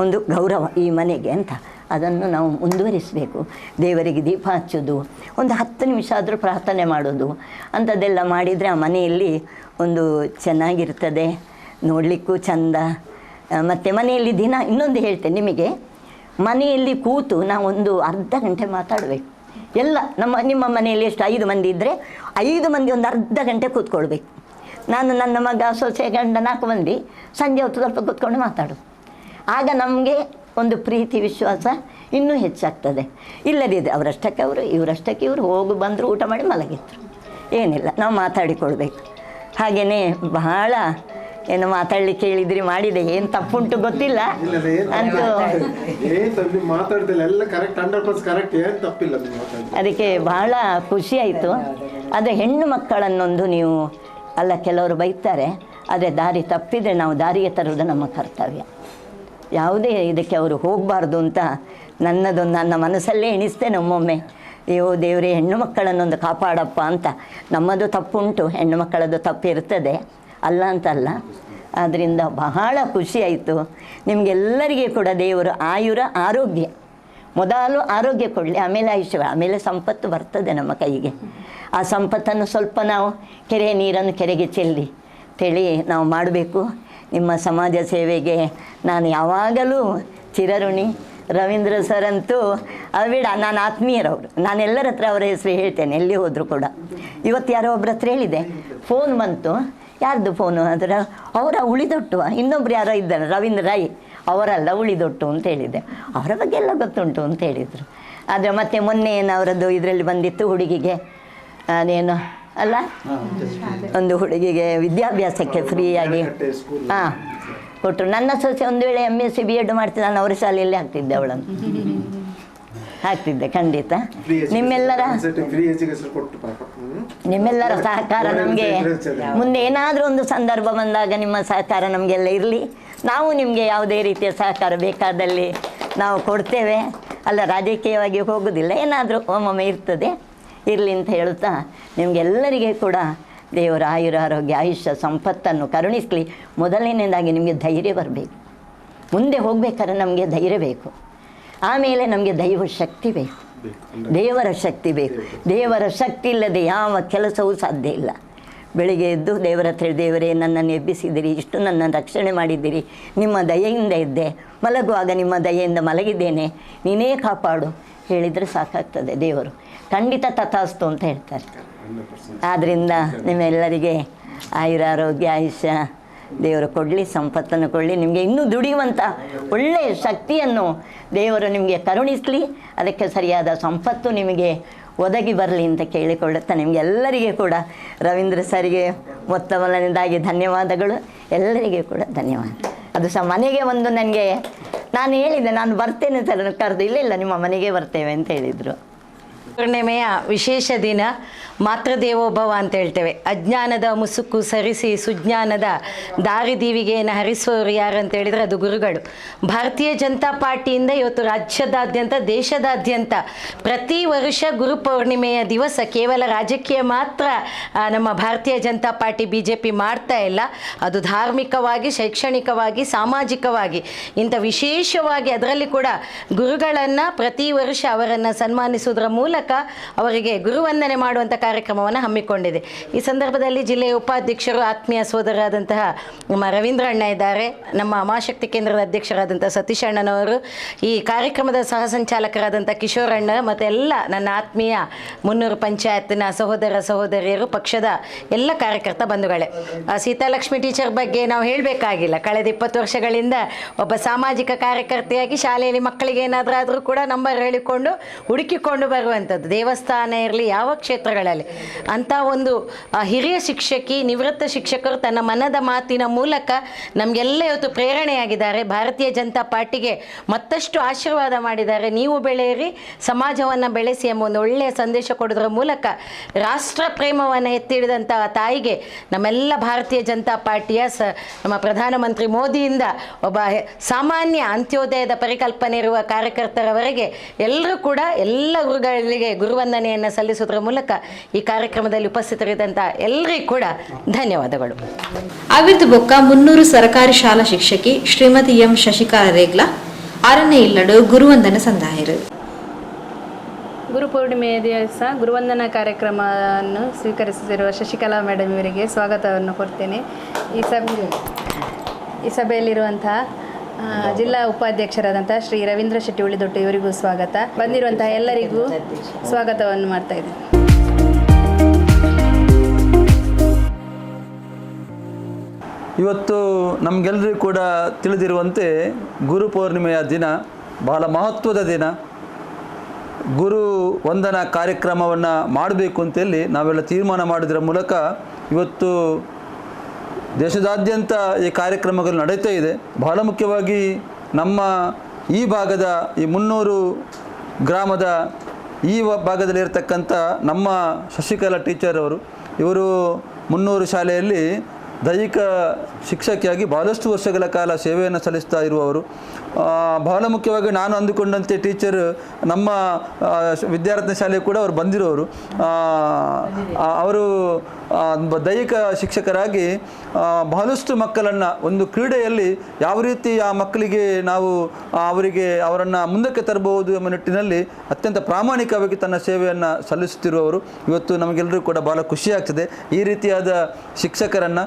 ಒಂದು ಗೌರವ ಈ ಮನೆಗೆ ಅಂತ, ಅದನ್ನು ನಾವು ಮುಂದುವರಿಸಬೇಕು. ದೇವರಿಗೆ ದೀಪ ಹಚ್ಚೋದು, ಒಂದು 10 ನಿಮಿಷ ಆದರೂ ಪ್ರಾರ್ಥನೆ ಮಾಡೋದು, ಅಂಥದ್ದೆಲ್ಲ ಮಾಡಿದರೆ ಆ ಮನೆಯಲ್ಲಿ ಒಂದು ಚೆನ್ನಾಗಿರ್ತದೆ, ನೋಡಲಿಕ್ಕೂ ಚಂದ. ಮತ್ತು ಮನೆಯಲ್ಲಿ ದಿನ ಇನ್ನೊಂದು ಹೇಳ್ತೇನೆ ನಿಮಗೆ, ಮನೆಯಲ್ಲಿ ಕೂತು ನಾವು ಒಂದು ಅರ್ಧ ಗಂಟೆ ಮಾತಾಡಬೇಕು ಎಲ್ಲ. ನಿಮ್ಮ ಮನೆಯಲ್ಲಿ ಎಷ್ಟು 5 ಮಂದಿ ಇದ್ದರೆ 5 ಮಂದಿ ಒಂದು ಅರ್ಧ ಗಂಟೆ ಕೂತ್ಕೊಳ್ಬೇಕು. ನಾನು, ನನ್ನ ಮಗ, ಸೊಸೆ, ಗಂಡ 4 ಮಂದಿ ಸಂಜೆ ಹೊತ್ತು ಸ್ವಲ್ಪ ಕೂತ್ಕೊಂಡು ಮಾತಾಡೋದು. ಆಗ ನಮಗೆ ಒಂದು ಪ್ರೀತಿ ವಿಶ್ವಾಸ ಇನ್ನೂ ಹೆಚ್ಚಾಗ್ತದೆ. ಇಲ್ಲದಿದೆ ಅವರಷ್ಟಕ್ಕೆ ಅವರು, ಇವರಷ್ಟಕ್ಕೆ ಇವರು, ಬಂದರು ಊಟ ಮಾಡಿ ಮಲಗಿದ್ರು, ಏನಿಲ್ಲ, ನಾವು ಮಾತಾಡಿಕೊಳ್ಬೇಕು. ಹಾಗೆಯೇ ಬಹಳ ಏನು ಮಾತಾಡಲಿಕ್ಕೆ ಹೇಳಿದ್ರಿ, ಮಾಡಿದೆ, ಏನು ತಪ್ಪುಂಟು ಗೊತ್ತಿಲ್ಲ ಅಂತೂ ಅದಕ್ಕೆ ಬಹಳ ಖುಷಿ ಆಯಿತು. ಆದರೆ ಹೆಣ್ಣು ಮಕ್ಕಳನ್ನೊಂದು ನೀವು ಅಲ್ಲ, ಕೆಲವರು ಬೈತಾರೆ, ಆದರೆ ದಾರಿ ತಪ್ಪಿದರೆ ನಾವು ದಾರಿಗೆ ತರುವುದು ನಮ್ಮ ಕರ್ತವ್ಯ. ಯಾವುದೇ ಇದಕ್ಕೆ ಅವರು ಹೋಗಬಾರ್ದು ಅಂತ ನನ್ನ ಮನಸ್ಸಲ್ಲೇ ಎಣಿಸ್ತೇನೆ ಒಮ್ಮೊಮ್ಮೆ. ಅಯ್ಯೋ ದೇವರೇ, ಹೆಣ್ಣು ಮಕ್ಕಳನ್ನೊಂದು ಕಾಪಾಡಪ್ಪ ಅಂತ. ನಮ್ಮದು ತಪ್ಪುಂಟು, ಹೆಣ್ಣು ಮಕ್ಕಳದ್ದು ತಪ್ಪಿರ್ತದೆ, ಅಲ್ಲ ಅಂತಲ್ಲ. ಆದ್ದರಿಂದ ಬಹಳ ಖುಷಿಯಾಯಿತು. ನಿಮಗೆಲ್ಲರಿಗೆ ಕೂಡ ದೇವರು ಆಯುರ ಆರೋಗ್ಯ, ಮೊದಲು ಆರೋಗ್ಯ ಕೊಡಲಿ, ಆಮೇಲೆ ಆಯುಷ್ಯ, ಆಮೇಲೆ ಸಂಪತ್ತು ಬರ್ತದೆ ನಮ್ಮ ಕೈಗೆ. ಆ ಸಂಪತ್ತನ್ನು ಸ್ವಲ್ಪ ನಾವು ಕೆರೆ ನೀರನ್ನು ಕೆರೆಗೆ ಚೆಲ್ಲಿ ನಾವು ಮಾಡಬೇಕು. ನಿಮ್ಮ ಸಮಾಜ ಸೇವೆಗೆ ನಾನು ಯಾವಾಗಲೂ ಚಿರಋಣಿ. ರವೀಂದ್ರ ಸರ್ ಅಂತೂ ಬೇಡ, ನಾನು ಆತ್ಮೀಯರವರು, ನಾನು ಎಲ್ಲರ ಹತ್ರ ಅವರ ಹೆಸರು ಹೇಳ್ತೇನೆ ಎಲ್ಲಿ ಹೋದರೂ ಕೂಡ. ಇವತ್ತು ಯಾರೋ ಒಬ್ಬರ ಹತ್ರ ಹೇಳಿದೆ, ಫೋನ್ ಬಂತು, ಯಾರ್ದು ಫೋನು ಅಂದರೆ ಅವರ ಉಳಿದೊಟ್ಟು, ಇನ್ನೊಬ್ರು ಯಾರೋ ಇದ್ದಾರೆ ರವೀಂದ್ರ ರೈ, ಅವರಲ್ಲ ಉಳಿದೊಟ್ಟು ಅಂತ ಹೇಳಿದೆ. ಅವರ ಬಗ್ಗೆ ಎಲ್ಲ ಗೊತ್ತುಂಟು ಅಂತ ಹೇಳಿದರು. ಆದರೆ ಮತ್ತೆ ಮೊನ್ನೆ ಏನು ಅವರದ್ದು ಇದರಲ್ಲಿ ಬಂದಿತ್ತು, ಹುಡುಗಿಗೆ ಅದೇನು ಅಲ್ಲ, ಒಂದು ಹುಡುಗಿಗೆ ವಿದ್ಯಾಭ್ಯಾಸಕ್ಕೆ ಫ್ರೀಯಾಗಿ ಕೊಟ್ಟರು. ನನ್ನ ಸೊಸೆ ಒಂದು ವೇಳೆ MSc B.Ed ಮಾಡ್ತಿದ್ದೆ, ನಾನು ಅವರ ಶಾಲೆಯಲ್ಲೇ ಹಾಕ್ತಿದ್ದೆ, ಅವಳನ್ನು ಹಾಕ್ತಿದ್ದೆ ಖಂಡಿತ. ನಿಮ್ಮೆಲ್ಲರ ಸಹಕಾರ ನಮಗೆ ಮುಂದೆ ಏನಾದರೂ ಒಂದು ಸಂದರ್ಭ ಬಂದಾಗ ನಿಮ್ಮ ಸಹಕಾರ ನಮಗೆಲ್ಲ ಇರಲಿ. ನಾವು ನಿಮಗೆ ಯಾವುದೇ ರೀತಿಯ ಸಹಕಾರ ಬೇಕಾದಲ್ಲಿ ನಾವು ಕೊಡ್ತೇವೆ. ಅಲ್ಲ, ರಾಜಕೀಯವಾಗಿ ಹೋಗೋದಿಲ್ಲ, ಏನಾದರೂ ಒಮ್ಮೊಮ್ಮೆ ಇರ್ತದೆ, ಇರಲಿ ಅಂತ ಹೇಳುತ್ತಾ ನಿಮಗೆಲ್ಲರಿಗೆ ಕೂಡ ದೇವರ ಆಯುರ ಆರೋಗ್ಯ ಆಯುಷ್ಯ ಸಂಪತ್ತನ್ನು ಕರುಣಿಸಲಿ. ಮೊದಲನೇದಾಗಿ ನಿಮಗೆ ಧೈರ್ಯ ಬರಬೇಕು. ಮುಂದೆ ಹೋಗಬೇಕಾದ್ರೆ ನಮಗೆ ಧೈರ್ಯ ಬೇಕು. ಆಮೇಲೆ ನಮಗೆ ದೈವ ಶಕ್ತಿ ಬೇಕು, ದೇವರ ಶಕ್ತಿ ಬೇಕು. ದೇವರ ಶಕ್ತಿ ಇಲ್ಲದೆ ಯಾವ ಕೆಲಸವೂ ಸಾಧ್ಯ ಇಲ್ಲ. ಬೆಳಿಗ್ಗೆ ಎದ್ದು ದೇವರ ಹತ್ರ, ದೇವರೇ ನನ್ನನ್ನು ಎಬ್ಬಿಸಿದ್ದೀರಿ, ಇಷ್ಟು ನನ್ನನ್ನು ರಕ್ಷಣೆ ಮಾಡಿದ್ದೀರಿ, ನಿಮ್ಮ ದಯೆಯಿಂದ ಇದ್ದೆ, ಮಲಗುವಾಗ ನಿಮ್ಮ ದಯೆಯಿಂದ ಮಲಗಿದ್ದೇನೆ, ನೀನೇ ಕಾಪಾಡು ಹೇಳಿದರೆ ಸಾಕಾಗ್ತದೆ. ದೇವರು ಖಂಡಿತ ತಥಾಸ್ತು ಅಂತ ಹೇಳ್ತಾರೆ. ಆದ್ದರಿಂದ ನಿಮ್ಮೆಲ್ಲರಿಗೆ ಆಯುರ ಆರೋಗ್ಯ ಆಯುಷ್ಯ ದೇವರು ಕೊಡಲಿ, ಸಂಪತ್ತನ್ನು ಕೊಡಲಿ, ನಿಮಗೆ ಇನ್ನೂ ದುಡಿಯುವಂಥ ಒಳ್ಳೆಯ ಶಕ್ತಿಯನ್ನು ದೇವರು ನಿಮಗೆ ಕರುಣಿಸಲಿ. ಅದಕ್ಕೆ ಸರಿಯಾದ ಸಂಪತ್ತು ನಿಮಗೆ ಒದಗಿ ಬರಲಿ ಅಂತ ಕೇಳಿಕೊಳ್ಳುತ್ತಾ ನಿಮಗೆಲ್ಲರಿಗೆ ಕೂಡ ರವೀಂದ್ರ ಸರಿಗೆ ಮೊದಲನೇದಾಗಿ ಧನ್ಯವಾದಗಳು. ಎಲ್ಲರಿಗೆ ಕೂಡ ಧನ್ಯವಾದ. ಅದು ಸಹ ಮನೆಗೆ ಒಂದು ನನಗೆ ನಾನು ಹೇಳಿದ್ದೆ, ನಾನು ಬರ್ತೇನೆ ಸರ್ ಕರೆದು, ಇಲ್ಲ ನಿಮ್ಮ ಮನೆಗೆ ಬರ್ತೇವೆ ಅಂತ ಹೇಳಿದರು. ಪೂರ್ಣಿಮೆಯ ವಿಶೇಷ ದಿನ. ಮಾತೃದೇವೋಭವ ಅಂತ ಹೇಳ್ತೇವೆ. ಅಜ್ಞಾನದ ಮುಸುಕು ಸರಿಸಿ ಸುಜ್ಞಾನದ ದಾರಿದೀವಿಗೆಯನ್ನು ಹರಿಸುವವರು ಯಾರು ಅಂತ ಹೇಳಿದರೆ ಅದು ಗುರುಗಳು. ಭಾರತೀಯ ಜನತಾ ಪಾರ್ಟಿಯಿಂದ ಇವತ್ತು ರಾಜ್ಯದಾದ್ಯಂತ ದೇಶದಾದ್ಯಂತ ಪ್ರತಿ ವರ್ಷ ಗುರು ಪೌರ್ಣಿಮೆಯ ದಿವಸ ಕೇವಲ ರಾಜಕೀಯ ಮಾತ್ರ ನಮ್ಮ ಭಾರತೀಯ ಜನತಾ ಪಾರ್ಟಿ BJP ಮಾಡ್ತಾ ಇಲ್ಲ, ಅದು ಧಾರ್ಮಿಕವಾಗಿ, ಶೈಕ್ಷಣಿಕವಾಗಿ, ಸಾಮಾಜಿಕವಾಗಿ ಇಂಥ ವಿಶೇಷವಾಗಿ ಅದರಲ್ಲಿ ಕೂಡ ಗುರುಗಳನ್ನು ಪ್ರತಿ ವರ್ಷ ಅವರನ್ನು ಸನ್ಮಾನಿಸುವುದರ ಮೂಲಕ ಅವರಿಗೆ ಗುರುವಂದನೆ ಮಾಡುವಂಥ ಕಾರ್ಯಕ್ರಮವನ್ನು ಹಮ್ಮಿಕೊಂಡಿದೆ. ಈ ಸಂದರ್ಭದಲ್ಲಿ ಜಿಲ್ಲೆಯ ಉಪಾಧ್ಯಕ್ಷರು ಆತ್ಮೀಯ ಸೋದರರಾದಂತಹ ನಮ್ಮ ರವೀಂದ್ರ ಅಣ್ಣ ಇದ್ದಾರೆ, ನಮ್ಮ ಮಹಾಶಕ್ತಿ ಕೇಂದ್ರದ ಅಧ್ಯಕ್ಷರಾದಂಥ ಸತೀಶ್ ಅಣ್ಣನವರು, ಈ ಕಾರ್ಯಕ್ರಮದ ಸಹ ಸಂಚಾಲಕರಾದಂಥ ಕಿಶೋರ್ ಅಣ್ಣ ಮತ್ತು ಎಲ್ಲ ನನ್ನ ಆತ್ಮೀಯ 300 ಪಂಚಾಯತ್ನ ಸಹೋದರ ಸಹೋದರಿಯರು, ಪಕ್ಷದ ಎಲ್ಲ ಕಾರ್ಯಕರ್ತ ಬಂಧುಗಳೇ. ಸೀತಾಲಕ್ಷ್ಮಿ ಟೀಚರ್ ಬಗ್ಗೆ ನಾವು ಹೇಳಬೇಕಾಗಿಲ್ಲ. ಕಳೆದ 20 ವರ್ಷಗಳಿಂದ ಒಬ್ಬ ಸಾಮಾಜಿಕ ಕಾರ್ಯಕರ್ತೆಯಾಗಿ ಶಾಲೆಯಲ್ಲಿ ಮಕ್ಕಳಿಗೆ ಏನಾದರೂ ಕೂಡ ನಂಬರ್ ಹೇಳಿಕೊಂಡು ಹುಡುಕಿಕೊಂಡು ಬರುವಂಥದ್ದು, ದೇವಸ್ಥಾನ ಇರಲಿ ಯಾವ ಕ್ಷೇತ್ರಗಳಲ್ಲಿ ಅಂಥ ಒಂದು ಹಿರಿಯ ಶಿಕ್ಷಕಿ, ನಿವೃತ್ತ ಶಿಕ್ಷಕರು ತನ್ನ ಮನದ ಮಾತಿನ ಮೂಲಕ ನಮಗೆಲ್ಲ ಇವತ್ತು ಪ್ರೇರಣೆಯಾಗಿದ್ದಾರೆ. ಭಾರತೀಯ ಜನತಾ ಪಾರ್ಟಿಗೆ ಮತ್ತಷ್ಟು ಆಶೀರ್ವಾದ ಮಾಡಿದ್ದಾರೆ. ನೀವು ಬೆಳೆಯಿರಿ, ಸಮಾಜವನ್ನು ಬೆಳೆಸಿ ಎಂಬ ಒಂದು ಒಳ್ಳೆಯ ಸಂದೇಶ ಕೊಡೋದ್ರ ಮೂಲಕ ರಾಷ್ಟ್ರ ಪ್ರೇಮವನ್ನು ಎತ್ತಿಡಿದಂಥ ತಾಯಿಗೆ ನಮ್ಮೆಲ್ಲ ಭಾರತೀಯ ಜನತಾ ಪಾರ್ಟಿಯ ನಮ್ಮ ಪ್ರಧಾನಮಂತ್ರಿ ಮೋದಿಯಿಂದ ಒಬ್ಬ ಸಾಮಾನ್ಯ ಅಂತ್ಯೋದಯದ ಪರಿಕಲ್ಪನೆ ಇರುವ ಕಾರ್ಯಕರ್ತರವರೆಗೆ ಎಲ್ಲರೂ ಕೂಡ ಎಲ್ಲ ಗುರುಗಳಿಗೆ ಗುರುವಂದನೆಯನ್ನು ಸಲ್ಲಿಸೋದ್ರ ಮೂಲಕ ಈ ಕಾರ್ಯಕ್ರಮದಲ್ಲಿ ಉಪಸ್ಥಿತರಿದ್ದಂಥ ಎಲ್ಲರಿಗೂ ಕೂಡ ಧನ್ಯವಾದಗಳು. ಅವಿರ್ದು ಬೊಕ್ಕ 300 ಸರ್ಕಾರಿ ಶಾಲಾ ಶಿಕ್ಷಕಿ ಶ್ರೀಮತಿ ಎಂ ಶಶಿಕಲಾ ರೇಗ್ಲ ಅರಣ್ಯ ಇಲ್ಲಡು ಗುರುವಂದನೆ ಸಂದಾಯರು. ಗುರುಪೂರ್ಣಿಮೆಯ ದಿವಸ ಗುರುವಂದನಾ ಕಾರ್ಯಕ್ರಮವನ್ನು ಸ್ವೀಕರಿಸಿರುವ ಶಶಿಕಲಾ ಮೇಡಮ್ ಇವರಿಗೆ ಸ್ವಾಗತವನ್ನು ಕೊಡ್ತೇನೆ. ಈ ಸಭೆಯಲ್ಲಿರುವಂತಹ ಜಿಲ್ಲಾ ಉಪಾಧ್ಯಕ್ಷರಾದಂಥ ಶ್ರೀ ರವೀಂದ್ರ ಶೆಟ್ಟಿ ಉಳಿದೊಟ್ಟು ಇವರಿಗೂ ಸ್ವಾಗತ. ಬಂದಿರುವಂತಹ ಎಲ್ಲರಿಗೂ ಸ್ವಾಗತವನ್ನು ಮಾಡ್ತಾ ಇದ್ದೇನೆ. ಇವತ್ತು ನಮಗೆಲ್ಲರಿಗೂ ಕೂಡ ತಿಳಿದಿರುವಂತೆ ಗುರು ಪೌರ್ಣಿಮೆಯ ದಿನ ಬಹಳ ಮಹತ್ವದ ದಿನ. ಗುರು ವಂದನಾ ಕಾರ್ಯಕ್ರಮವನ್ನು ಮಾಡಬೇಕು ಅಂತೇಳಿ ನಾವೆಲ್ಲ ತೀರ್ಮಾನ ಮಾಡೋದರ ಮೂಲಕ ಇವತ್ತು ದೇಶದಾದ್ಯಂತ ಈ ಕಾರ್ಯಕ್ರಮಗಳು ನಡೀತಾ ಇದೆ. ಬಹಳ ಮುಖ್ಯವಾಗಿ ನಮ್ಮ ಈ ಭಾಗದ ಈ 300 ಗ್ರಾಮದ ಈ ಭಾಗದಲ್ಲಿರ್ತಕ್ಕಂಥ ನಮ್ಮ ಶಶಿಕಲಾ ಟೀಚರ್ ಅವರು, ಇವರು 300 ಶಾಲೆಯಲ್ಲಿ ದೈಹಿಕ ಶಿಕ್ಷಕಿಯಾಗಿ ಬಹಳಷ್ಟು ವರ್ಷಗಳ ಕಾಲ ಸೇವೆಯನ್ನು ಸಲ್ಲಿಸ್ತಾ ಇರುವವರು. ಬಹಳ ಮುಖ್ಯವಾಗಿ ನಾನು ಅಂದುಕೊಂಡಂತೆ ಟೀಚರ್ ನಮ್ಮ ವಿದ್ಯಾರ್ಥಿ ಶಾಲೆ ಕೂಡ ಅವರು ಬಂದಿರೋರು. ಅವರು ದೈಹಿಕ ಶಿಕ್ಷಕರಾಗಿ ಬಹಳಷ್ಟು ಮಕ್ಕಳನ್ನು ಒಂದು ಕ್ರೀಡೆಯಲ್ಲಿ ಯಾವ ರೀತಿ ಆ ಮಕ್ಕಳಿಗೆ ನಾವು ಅವರನ್ನು ಮುಂದಕ್ಕೆ ತರಬಹುದು ಎಂಬ ನಿಟ್ಟಿನಲ್ಲಿ ಅತ್ಯಂತ ಪ್ರಾಮಾಣಿಕವಾಗಿ ತನ್ನ ಸೇವೆಯನ್ನು ಸಲ್ಲಿಸುತ್ತಿರುವವರು. ಇವತ್ತು ನಮಗೆಲ್ಲರೂ ಕೂಡ ಬಹಳ ಖುಷಿಯಾಗ್ತದೆ. ಈ ರೀತಿಯಾದ ಶಿಕ್ಷಕರನ್ನು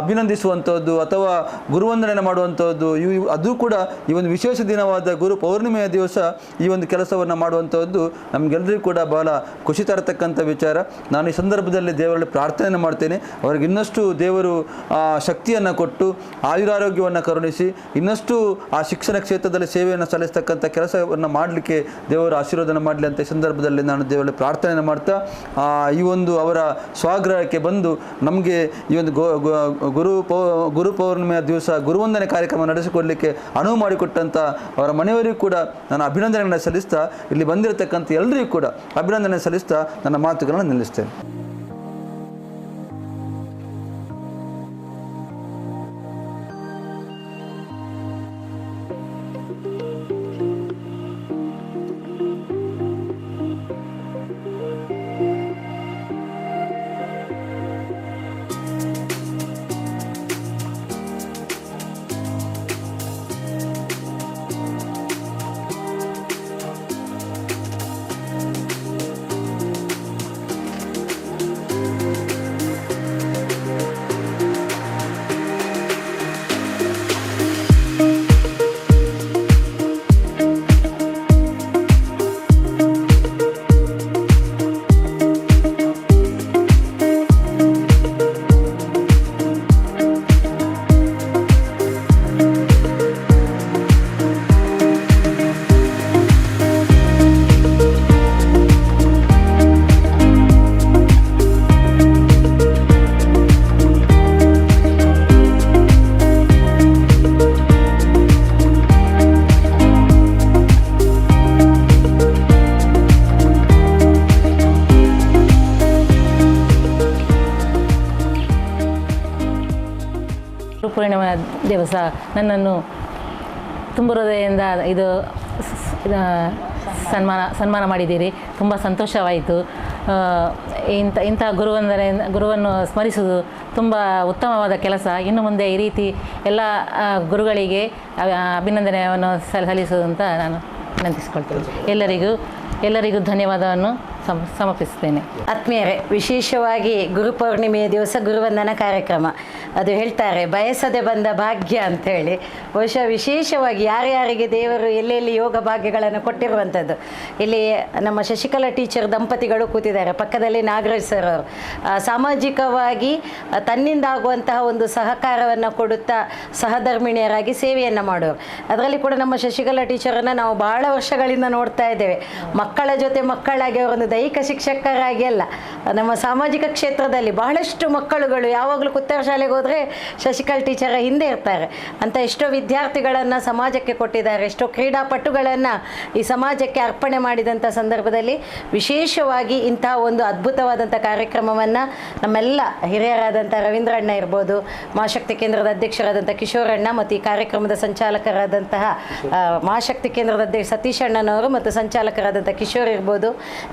ಅಭಿನಂದಿಸುವಂಥದ್ದು ಅಥವಾ ಗುರುವಂದನೆ ಮಾಡುವಂಥದ್ದು ಅದು ಕೂಡ ಈ ಒಂದು ವಿಶೇಷ ದಿನವಾದ ಗುರು ಪೌರ್ಣಿಮೆಯ ದಿವಸ ಈ ಒಂದು ಕೆಲಸವನ್ನು ಮಾಡುವಂಥದ್ದು ನಮಗೆಲ್ಲರಿಗೂ ಕೂಡ ಬಹಳ ಖುಷಿ ತರತಕ್ಕಂಥ ವಿಚಾರ. ನಾನು ಈ ಸಂದರ್ಭದಲ್ಲಿ ದೇವರಲ್ಲಿ ಪ್ರಾರ್ಥನೆ ಮಾಡ್ತೇನೆ, ಅವರಿಗೆ ಇನ್ನಷ್ಟು ದೇವರು ಶಕ್ತಿಯನ್ನು ಕೊಟ್ಟು ಆಯುರಾರೋಗ್ಯವನ್ನು ಕರುಣಿಸಿ ಇನ್ನಷ್ಟು ಆ ಶಿಕ್ಷಣ ಕ್ಷೇತ್ರದಲ್ಲಿ ಸೇವೆಯನ್ನು ಸಲ್ಲಿಸ್ತಕ್ಕಂಥ ಕೆಲಸವನ್ನು ಮಾಡಲಿಕ್ಕೆ ದೇವರು ಆಶೀರ್ವಾದನ ಮಾಡಲಿ ಅಂತ ಈ ಸಂದರ್ಭದಲ್ಲಿ ನಾನು ದೇವರಲ್ಲಿ ಪ್ರಾರ್ಥನೆ ಮಾಡ್ತಾ ಈ ಒಂದು ಅವರ ಸ್ವಗ್ರಹಕ್ಕೆ ಬಂದು ನಮಗೆ ಈ ಒಂದು ಗುರು ಪೌರ್ಣಿಮೆಯ ದಿವಸ ಗುರುವಂದನೆ ಕಾರ್ಯಕ್ರಮ ನಡೆಸಿಕೊಡಲಿಕ್ಕೆ ಅನುವು ಮಾಡಿಕೊಟ್ಟಂಥ ಅವರ ಮನೆಯವರಿಗೂ ಕೂಡ ನಾನು ಅಭಿನಂದನೆಗಳನ್ನು ಸಲ್ಲಿಸ್ತಾ, ಇಲ್ಲಿ ಬಂದಿರತಕ್ಕಂಥ ಎಲ್ಲರಿಗೂ ಕೂಡ ಅಭಿನಂದನೆ ಸಲ್ಲಿಸ್ತಾ ನನ್ನ ಮಾತುಗಳನ್ನು ನಿಲ್ಲಿಸ್ತೇನೆ. ಪೂರ್ಣಿಮಾ ದಿವಸ ನನ್ನನ್ನು ತುಂಬ ಹೃದಯದಿಂದ ಇದು ಸನ್ಮಾನ ಮಾಡಿದ್ದೀರಿ. ತುಂಬ ಸಂತೋಷವಾಯಿತು. ಇಂಥ ಗುರುವನ್ನು ಸ್ಮರಿಸುವುದು ತುಂಬ ಉತ್ತಮವಾದ ಕೆಲಸ. ಇನ್ನು ಮುಂದೆ ಈ ರೀತಿ ಎಲ್ಲ ಗುರುಗಳಿಗೆ ಅಭಿನಂದನೆಯನ್ನು ಸಲ್ಲಿಸುವುದು ಅಂತ ನಾನು ವಿನಂತಿಸಿಕೊಳ್ತೇನೆ. ಎಲ್ಲರಿಗೂ ಧನ್ಯವಾದವನ್ನು ಸಮರ್ಪಿಸುತ್ತೇನೆ. ಆತ್ಮೀಯರೇ, ವಿಶೇಷವಾಗಿ ಗುರುಪೌರ್ಣಿಮೆಯ ದಿವಸ ಗುರುವಂದನ ಕಾರ್ಯಕ್ರಮ. ಅದು ಹೇಳ್ತಾರೆ ಬಯಸದೆ ಬಂದ ಭಾಗ್ಯ ಅಂಥೇಳಿ. ಬಹುಶಃ ವಿಶೇಷವಾಗಿ ಯಾರ್ಯಾರಿಗೆ ದೇವರು ಎಲ್ಲೆಲ್ಲಿ ಯೋಗ ಭಾಗ್ಯಗಳನ್ನು ಕೊಟ್ಟಿರುವಂಥದ್ದು. ಇಲ್ಲಿ ನಮ್ಮ ಶಶಿಕಲಾ ಟೀಚರ್ ದಂಪತಿಗಳು ಕೂತಿದ್ದಾರೆ, ಪಕ್ಕದಲ್ಲಿ ನಾಗರಾಜ್ ಸರ್ ಅವರು. ಸಾಮಾಜಿಕವಾಗಿ ತನ್ನಿಂದ ಆಗುವಂತಹ ಒಂದು ಸಹಕಾರವನ್ನು ಕೊಡುತ್ತಾ ಸಹಧರ್ಮಿಣಿಯರಾಗಿ ಸೇವೆಯನ್ನು ಮಾಡೋರು. ಅದರಲ್ಲಿ ಕೂಡ ನಮ್ಮ ಶಶಿಕಲಾ ಟೀಚರನ್ನು ನಾವು ಬಹಳ ವರ್ಷಗಳಿಂದ ನೋಡ್ತಾ ಇದ್ದೇವೆ. ಮಕ್ಕಳ ಜೊತೆ ಮಕ್ಕಳಾಗಿ ಅವರೊಂದು ದೈಹಿಕ ಶಿಕ್ಷಕರಾಗಿ ಅಲ್ಲ, ನಮ್ಮ ಸಾಮಾಜಿಕ ಕ್ಷೇತ್ರದಲ್ಲಿ ಬಹಳಷ್ಟು ಮಕ್ಕಳುಗಳು ಯಾವಾಗಲೂ ಕುತ್ತಾರ ಶಾಲೆಗೆ ಹೋದರೆ ಶಶಿಕಲಾ ಟೀಚರ ಹಿಂದೆ ಇರ್ತಾರೆ. ಅಂತ ಎಷ್ಟೋ ವಿದ್ಯಾರ್ಥಿಗಳನ್ನು ಸಮಾಜಕ್ಕೆ ಕೊಟ್ಟಿದ್ದಾರೆ, ಎಷ್ಟೋ ಕ್ರೀಡಾಪಟುಗಳನ್ನು ಈ ಸಮಾಜಕ್ಕೆ ಅರ್ಪಣೆ ಮಾಡಿದಂಥ ಸಂದರ್ಭದಲ್ಲಿ ವಿಶೇಷವಾಗಿ ಇಂತಹ ಒಂದು ಅದ್ಭುತವಾದಂಥ ಕಾರ್ಯಕ್ರಮವನ್ನು ನಮ್ಮೆಲ್ಲ ಹಿರಿಯರಾದಂಥ ರವೀಂದ್ರಣ್ಣ ಇರ್ಬೋದು, ಮಹಾಶಕ್ತಿ ಕೇಂದ್ರದ ಅಧ್ಯಕ್ಷರಾದಂಥ ಕಿಶೋರಣ್ಣ ಮತ್ತು ಈ ಕಾರ್ಯಕ್ರಮದ ಸಂಚಾಲಕರಾದಂತಹ ಮಹಾಶಕ್ತಿ ಕೇಂದ್ರದ ಅಧ್ಯಕ್ಷ ಸತೀಶ್ ಅಣ್ಣನವರು ಮತ್ತು ಸಂಚಾಲಕರಾದಂಥ ಕಿಶೋರ್ ಇರ್ಬೋದು,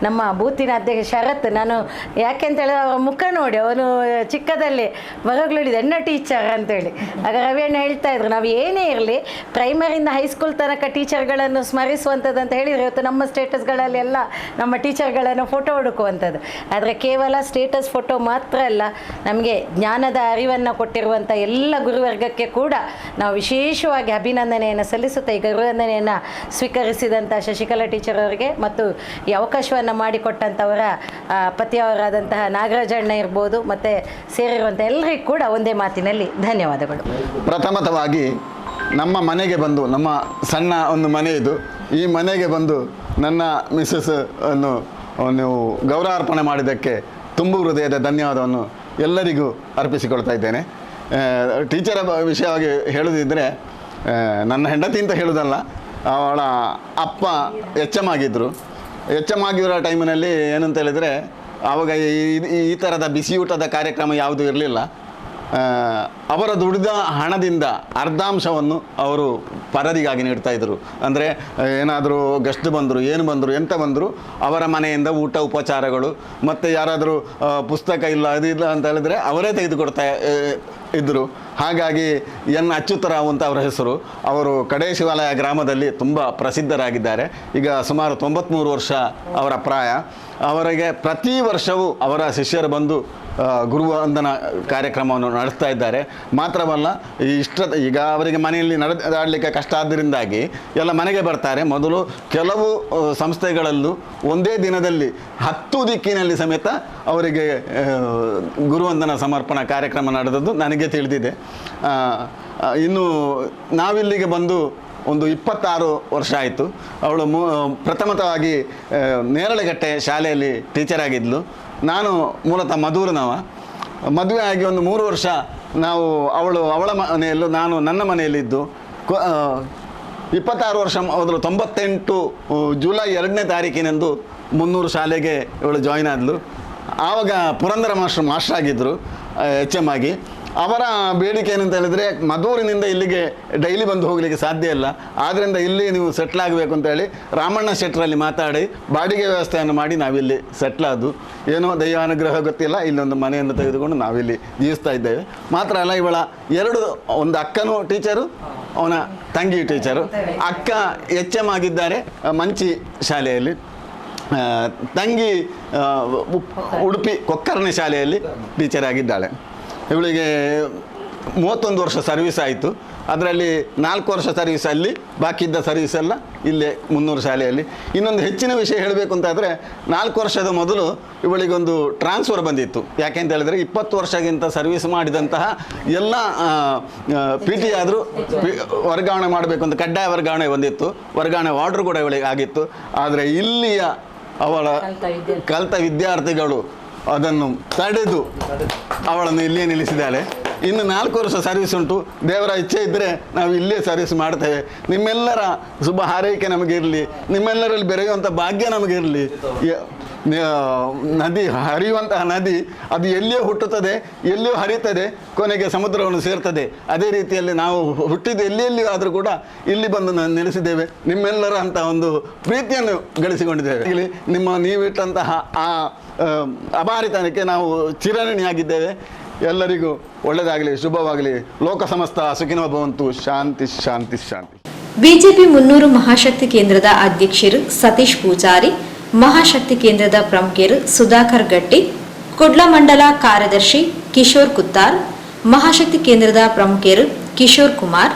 ನಮ್ಮ ಬೂತಿನ ಅಧ್ಯಕ್ಷ ಶರತ್. ನಾನು ಯಾಕೆ ಅಂತ ಹೇಳಿದ್ರೆ ಅವರ ಮುಖ ನೋಡಿ ಅವನು ಚಿಕ್ಕದಲ್ಲಿ ಮರಗಳಿದೆ ಎಣ್ಣ ಟೀಚರ್ ಅಂತೇಳಿ. ಆಗ ರವಿಯಣ್ಣ ಹೇಳ್ತಾ ಇದ್ರು, ನಾವು ಏನೇ ಇರಲಿ ಪ್ರೈಮರಿಯಿಂದ ಹೈಸ್ಕೂಲ್ ತನಕ ಟೀಚರ್ಗಳನ್ನು ಸ್ಮರಿಸುವಂಥದ್ದು ಅಂತ ಹೇಳಿದರೆ ಇವತ್ತು ನಮ್ಮ ಸ್ಟೇಟಸ್ಗಳಲ್ಲಿ ಎಲ್ಲ ನಮ್ಮ ಟೀಚರ್ಗಳನ್ನು ಫೋಟೋ ಹುಡುಕುವಂಥದ್ದು. ಆದರೆ ಕೇವಲ ಸ್ಟೇಟಸ್ ಫೋಟೋ ಮಾತ್ರ ಅಲ್ಲ, ನಮಗೆ ಜ್ಞಾನದ ಅರಿವನ್ನು ಕೊಟ್ಟಿರುವಂಥ ಎಲ್ಲ ಗುರುವರ್ಗಕ್ಕೆ ಕೂಡ ನಾವು ವಿಶೇಷವಾಗಿ ಅಭಿನಂದನೆಯನ್ನು ಸಲ್ಲಿಸುತ್ತಾ ಈ ಗುರುವಂದನೆಯನ್ನು ಸ್ವೀಕರಿಸಿದಂಥ ಶಶಿಕಲಾ ಟೀಚರ್ ಅವರಿಗೆ ಮತ್ತು ಈ ಅವಕಾಶವನ್ನು ಮಾಡಿಕೊಟ್ಟಂಥವರ ಪತಿಯವರಾದಂತಹ ನಾಗರಾಜಣ್ಣ ಇರ್ಬೋದು ಮತ್ತು ಸೇರಿರುವಂಥ ಎಲ್ಲರಿಗೂ ಕೂಡ ಒಂದೇ ಮಾತಿನಲ್ಲಿ ಧನ್ಯವಾದಗಳು. ಪ್ರಥಮತವಾಗಿ ನಮ್ಮ ಮನೆಗೆ ಬಂದು, ನಮ್ಮ ಸಣ್ಣ ಒಂದು ಮನೆ ಇದು, ಈ ಮನೆಗೆ ಬಂದು ನನ್ನ ಮಿಸ್ಸಸ್ ಅನ್ನು ನೀವು ಗೌರವಾರ್ಪಣೆ ಮಾಡಿದ್ದಕ್ಕೆ ತುಂಬ ಹೃದಯದ ಧನ್ಯವಾದವನ್ನು ಎಲ್ಲರಿಗೂ ಅರ್ಪಿಸಿಕೊಳ್ತಾ ಇದ್ದೇನೆ. ಟೀಚರ ವಿಷಯವಾಗಿ ಹೇಳೋದಿದ್ದರೆ, ನನ್ನ ಹೆಂಡತಿ ಅಂತ ಹೇಳೋದಲ್ಲ, ಅವಳ ಅಪ್ಪ HM ಆಗಿದ್ದರು. HM ಆಗಿರೋ ಟೈಮಿನಲ್ಲಿ ಏನಂತ ಹೇಳಿದರೆ ಆವಾಗ ಈ ಥರದ ಬಿಸಿಯೂಟದ ಕಾರ್ಯಕ್ರಮ ಯಾವುದೂ ಇರಲಿಲ್ಲ. ಅವರ ದುಡಿದ ಹಣದಿಂದ ಅರ್ಧಾಂಶವನ್ನು ಅವರು ಪರದಿಗಾಗಿ ನೀಡ್ತಾಯಿದ್ರು. ಅಂದರೆ ಏನಾದರೂ ಗೆಸ್ಟ್ ಬಂದರು, ಏನು ಬಂದರು, ಎಂತ ಬಂದರು, ಅವರ ಮನೆಯಿಂದ ಊಟ ಉಪಚಾರಗಳು ಮತ್ತು ಯಾರಾದರೂ ಪುಸ್ತಕ ಇಲ್ಲ ಅದು ಇಲ್ಲ ಅಂತ ಹೇಳಿದ್ರೆ ಅವರೇ ತೆಗೆದುಕೊಡ್ತಾ ಇದ್ದರು. ಹಾಗಾಗಿ ಎನ್ ಅಚ್ಯುತರಾವ್ ಅಂತ ಅವರ ಹೆಸರು. ಅವರು ಕಡೇಶಿವಾಲಯ ಗ್ರಾಮದಲ್ಲಿ ತುಂಬ ಪ್ರಸಿದ್ಧರಾಗಿದ್ದಾರೆ. ಈಗ ಸುಮಾರು 93 ವರ್ಷ ಅವರ ಪ್ರಾಯ. ಅವರಿಗೆ ಪ್ರತಿ ವರ್ಷವೂ ಅವರ ಶಿಷ್ಯರು ಬಂದು ಗುರುವಂದನ ಕಾರ್ಯಕ್ರಮವನ್ನು ನಡೆಸ್ತಾ ಇದ್ದಾರೆ. ಮಾತ್ರವಲ್ಲ, ಈಗ ಅವರಿಗೆ ಮನೆಯಲ್ಲಿ ನಡೆದಾಡಲಿಕ್ಕೆ ಕಷ್ಟ ಆದ್ದರಿಂದಾಗಿ ಎಲ್ಲ ಮನೆಗೆ ಬರ್ತಾರೆ. ಮೊದಲು ಕೆಲವು ಸಂಸ್ಥೆಗಳಲ್ಲೂ ಒಂದೇ ದಿನದಲ್ಲಿ 10 ದಿಕ್ಕಿನಲ್ಲಿ ಸಮೇತ ಅವರಿಗೆ ಗುರುವಂದನ ಸಮರ್ಪಣಾ ಕಾರ್ಯಕ್ರಮ ನಡೆದದ್ದು ನನಗೆ ತಿಳಿದಿದೆ. ಇನ್ನು ನಾವಿಲ್ಲಿಗೆ ಬಂದು ಒಂದು 26 ವರ್ಷ ಆಯಿತು. ಅವಳು ಪ್ರಥಮವಾಗಿ ನೇರಳೆಗಟ್ಟೆ ಶಾಲೆಯಲ್ಲಿ ಟೀಚರ್ ಆಗಿದ್ಲು. ನಾನು ಮೂಲತಃ ಮಧೂರಿನವ. ಮದುವೆ ಆಗಿ ಒಂದು 3 ವರ್ಷ ನಾವು ಅವಳ ಮನೆಯಲ್ಲೂ ನಾನು ನನ್ನ ಮನೆಯಲ್ಲಿದ್ದು 26 ವರ್ಷ ಮೊದಲು 98 ಜುಲೈ 2ನೇ ತಾರೀಕಿನಂದು 300 ಶಾಲೆಗೆ ಇವಳು ಜಾಯಿನ್ ಆದಳು. ಆವಾಗ ಪುರಂದರ ಮಾಸ್ಟರ್ ಆಗಿದ್ದರು HM ಆಗಿ. ಅವರ ಬೇಡಿಕೆ ಏನಂತ ಹೇಳಿದರೆ, ಮಧೂರಿನಿಂದ ಇಲ್ಲಿಗೆ ಡೈಲಿ ಬಂದು ಹೋಗಲಿಕ್ಕೆ ಸಾಧ್ಯ ಇಲ್ಲ, ಆದ್ದರಿಂದ ಇಲ್ಲಿ ನೀವು ಸೆಟ್ಲ್ ಆಗಬೇಕು ಅಂತೇಳಿ ರಾಮಣ್ಣ ಶೆಟ್ಟರಲ್ಲಿ ಮಾತಾಡಿ ಬಾಡಿಗೆ ವ್ಯವಸ್ಥೆಯನ್ನು ಮಾಡಿ ನಾವಿಲ್ಲಿ ಸೆಟ್ಲ್ ಆದು. ಏನೋ ದೈವಾನುಗ್ರಹ ಗೊತ್ತಿಲ್ಲ, ಇಲ್ಲೊಂದು ಮನೆಯನ್ನು ತೆಗೆದುಕೊಂಡು ನಾವಿಲ್ಲಿ ಜೀವಿಸ್ತಾ ಇದ್ದೇವೆ. ಮಾತ್ರ ಅಲ್ಲ, ಇವಳ ಒಂದು ಅಕ್ಕನೂ ಟೀಚರು, ಅವನ ತಂಗಿ ಟೀಚರು. ಅಕ್ಕ HM ಆಗಿದ್ದಾರೆ ಮಂಚಿ ಶಾಲೆಯಲ್ಲಿ, ತಂಗಿ ಉಡುಪಿ ಕೊಕ್ಕರ್ಣೆ ಶಾಲೆಯಲ್ಲಿ ಟೀಚರ್ ಆಗಿದ್ದಾಳೆ. ಇವಳಿಗೆ 31 ವರ್ಷ ಸರ್ವಿಸ್ ಆಯಿತು. ಅದರಲ್ಲಿ 4 ವರ್ಷ ಸರ್ವಿಸ್ ಅಲ್ಲಿ, ಬಾಕಿ ಇದ್ದ ಸರ್ವಿಸ್ ಎಲ್ಲ ಇಲ್ಲೇ 300 ಶಾಲೆಯಲ್ಲಿ. ಇನ್ನೊಂದು ಹೆಚ್ಚಿನ ವಿಷಯ ಹೇಳಬೇಕು ಅಂತಾದರೆ, 4 ವರ್ಷದ ಮೊದಲು ಇವಳಿಗೊಂದು ಟ್ರಾನ್ಸ್ಫರ್ ಬಂದಿತ್ತು. ಯಾಕೆಂತ ಹೇಳಿದರೆ 20 ವರ್ಷಕ್ಕಿಂತ ಸರ್ವಿಸ್ ಮಾಡಿದಂತಹ ಎಲ್ಲ PT ಆದರೂ ವರ್ಗಾವಣೆ ಮಾಡಬೇಕು ಅಂತ ಕಡ್ಡಾಯ ವರ್ಗಾವಣೆ ಬಂದಿತ್ತು. ವರ್ಗಾವಣೆ ಆರ್ಡ್ರ್ ಕೂಡ ಇವಳಿಗೆ ಆಗಿತ್ತು. ಆದರೆ ಇಲ್ಲಿಯ ಅವಳ ಕಲಿತ ವಿದ್ಯಾರ್ಥಿಗಳು ಅದನ್ನು ತಡೆದು ಅವಳನ್ನು ಇಲ್ಲೇ ನಿಲ್ಲಿಸಿದ್ದಾಳೆ. ಇನ್ನು 4 ವರ್ಷ ಸರ್ವಿಸ್ ಉಂಟು. ದೇವರ ಇಚ್ಛೆ ಇದ್ದರೆ ನಾವು ಇಲ್ಲೇ ಸರ್ವಿಸ್ ಮಾಡ್ತೇವೆ. ನಿಮ್ಮೆಲ್ಲರ ಶುಭ ಹಾರೈಕೆ ನಮಗಿರಲಿ, ನಿಮ್ಮೆಲ್ಲರಲ್ಲಿ ಬೆರೆಯುವಂಥ ಭಾಗ್ಯ ನಮಗಿರಲಿ. ನದಿ ಹರಿಯುವಂತಹ ನದಿ ಅದು ಎಲ್ಲಿಯೋ ಹುಟ್ಟುತ್ತದೆ, ಎಲ್ಲಿಯೋ ಹರಿಯುತ್ತದೆ, ಕೊನೆಗೆ ಸಮುದ್ರವನ್ನು ಸೇರ್ತದೆ. ಅದೇ ರೀತಿಯಲ್ಲಿ ನಾವು ಹುಟ್ಟಿದ್ದು ಎಲ್ಲಿಯೂ ಆದರೂ ಕೂಡ ಇಲ್ಲಿ ಬಂದು ನೆಲೆಸಿದ್ದೇವೆ. ನಿಮ್ಮೆಲ್ಲರ ಅಂತ ಒಂದು ಪ್ರೀತಿಯನ್ನು ಗಳಿಸಿಕೊಂಡಿದ್ದೇವೆ. ಇಲ್ಲಿ ನೀವಿಟ್ಟಂತಹ ಆ ಅಭಾರಿತನಕ್ಕೆ ನಾವು ಚಿರಋಣಿಯಾಗಿದ್ದೇವೆ. ಎಲ್ಲರಿಗೂ ಒಳ್ಳೆಯದಾಗಲಿ, ಶುಭವಾಗಲಿ. ಲೋಕ ಸಮಸ್ತ ಸುಖಿನೋ ಭವಂತು. ಶಾಂತಿ ಶಾಂತಿ ಶಾಂತಿ. ಬಿಜೆಪಿ 300 ಮಹಾಶಕ್ತಿ ಕೇಂದ್ರದ ಅಧ್ಯಕ್ಷರು ಸತೀಶ್ ಪೂಜಾರಿ, ಮಹಾಶಕ್ತಿ ಕೇಂದ್ರದ ಪ್ರಮುಖರು ಸುಧಾಕರ್ ಗಟ್ಟಿ, ಕುಡ್ಲ ಮಂಡಲ ಕಾರ್ಯದರ್ಶಿ ಕಿಶೋರ್ ಕುತ್ತಾರ್, ಮಹಾಶಕ್ತಿ ಕೇಂದ್ರದ ಪ್ರಮುಖರು ಕಿಶೋರ್ ಕುಮಾರ್,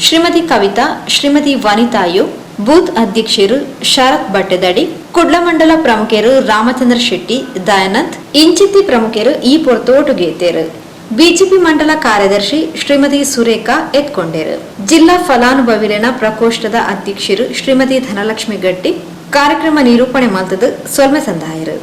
ಶ್ರೀಮತಿ ಕವಿತಾ, ಶ್ರೀಮತಿ ವನಿತಾಯು, ಬೂತ್ ಅಧ್ಯಕ್ಷರು ಶರತ್ ಬಟ್ಟೆದಡಿ, ಕುಡ್ಲ ಮಂಡಲ ಪ್ರಮುಖರು ರಾಮಚಂದ್ರ ಶೆಟ್ಟಿ, ದಯಾನಂದ್, ಇಂಚಿತ್ತಿ ಪ್ರಮುಖರು ಈ ಪೊರ್ತೋಟುಗೇತೇರು. ಬಿಜೆಪಿ ಮಂಡಲ ಕಾರ್ಯದರ್ಶಿ ಶ್ರೀಮತಿ ಸುರೇಖಾ ಎತ್ಕೊಂಡೇರು. ಜಿಲ್ಲಾ ಫಲಾನುಭವಿಗಳ ಪ್ರಕೋಷ್ಠದ ಅಧ್ಯಕ್ಷರು ಶ್ರೀಮತಿ ಧನಲಕ್ಷ್ಮಿ ಗಟ್ಟಿ ಕಾರ್ಯಕ್ರಮ ನಿರೂಪಣೆ ಮಾಡ್ತದ್ದು ಸೊಲ್ಮೆ ಸಂದಾಯರು.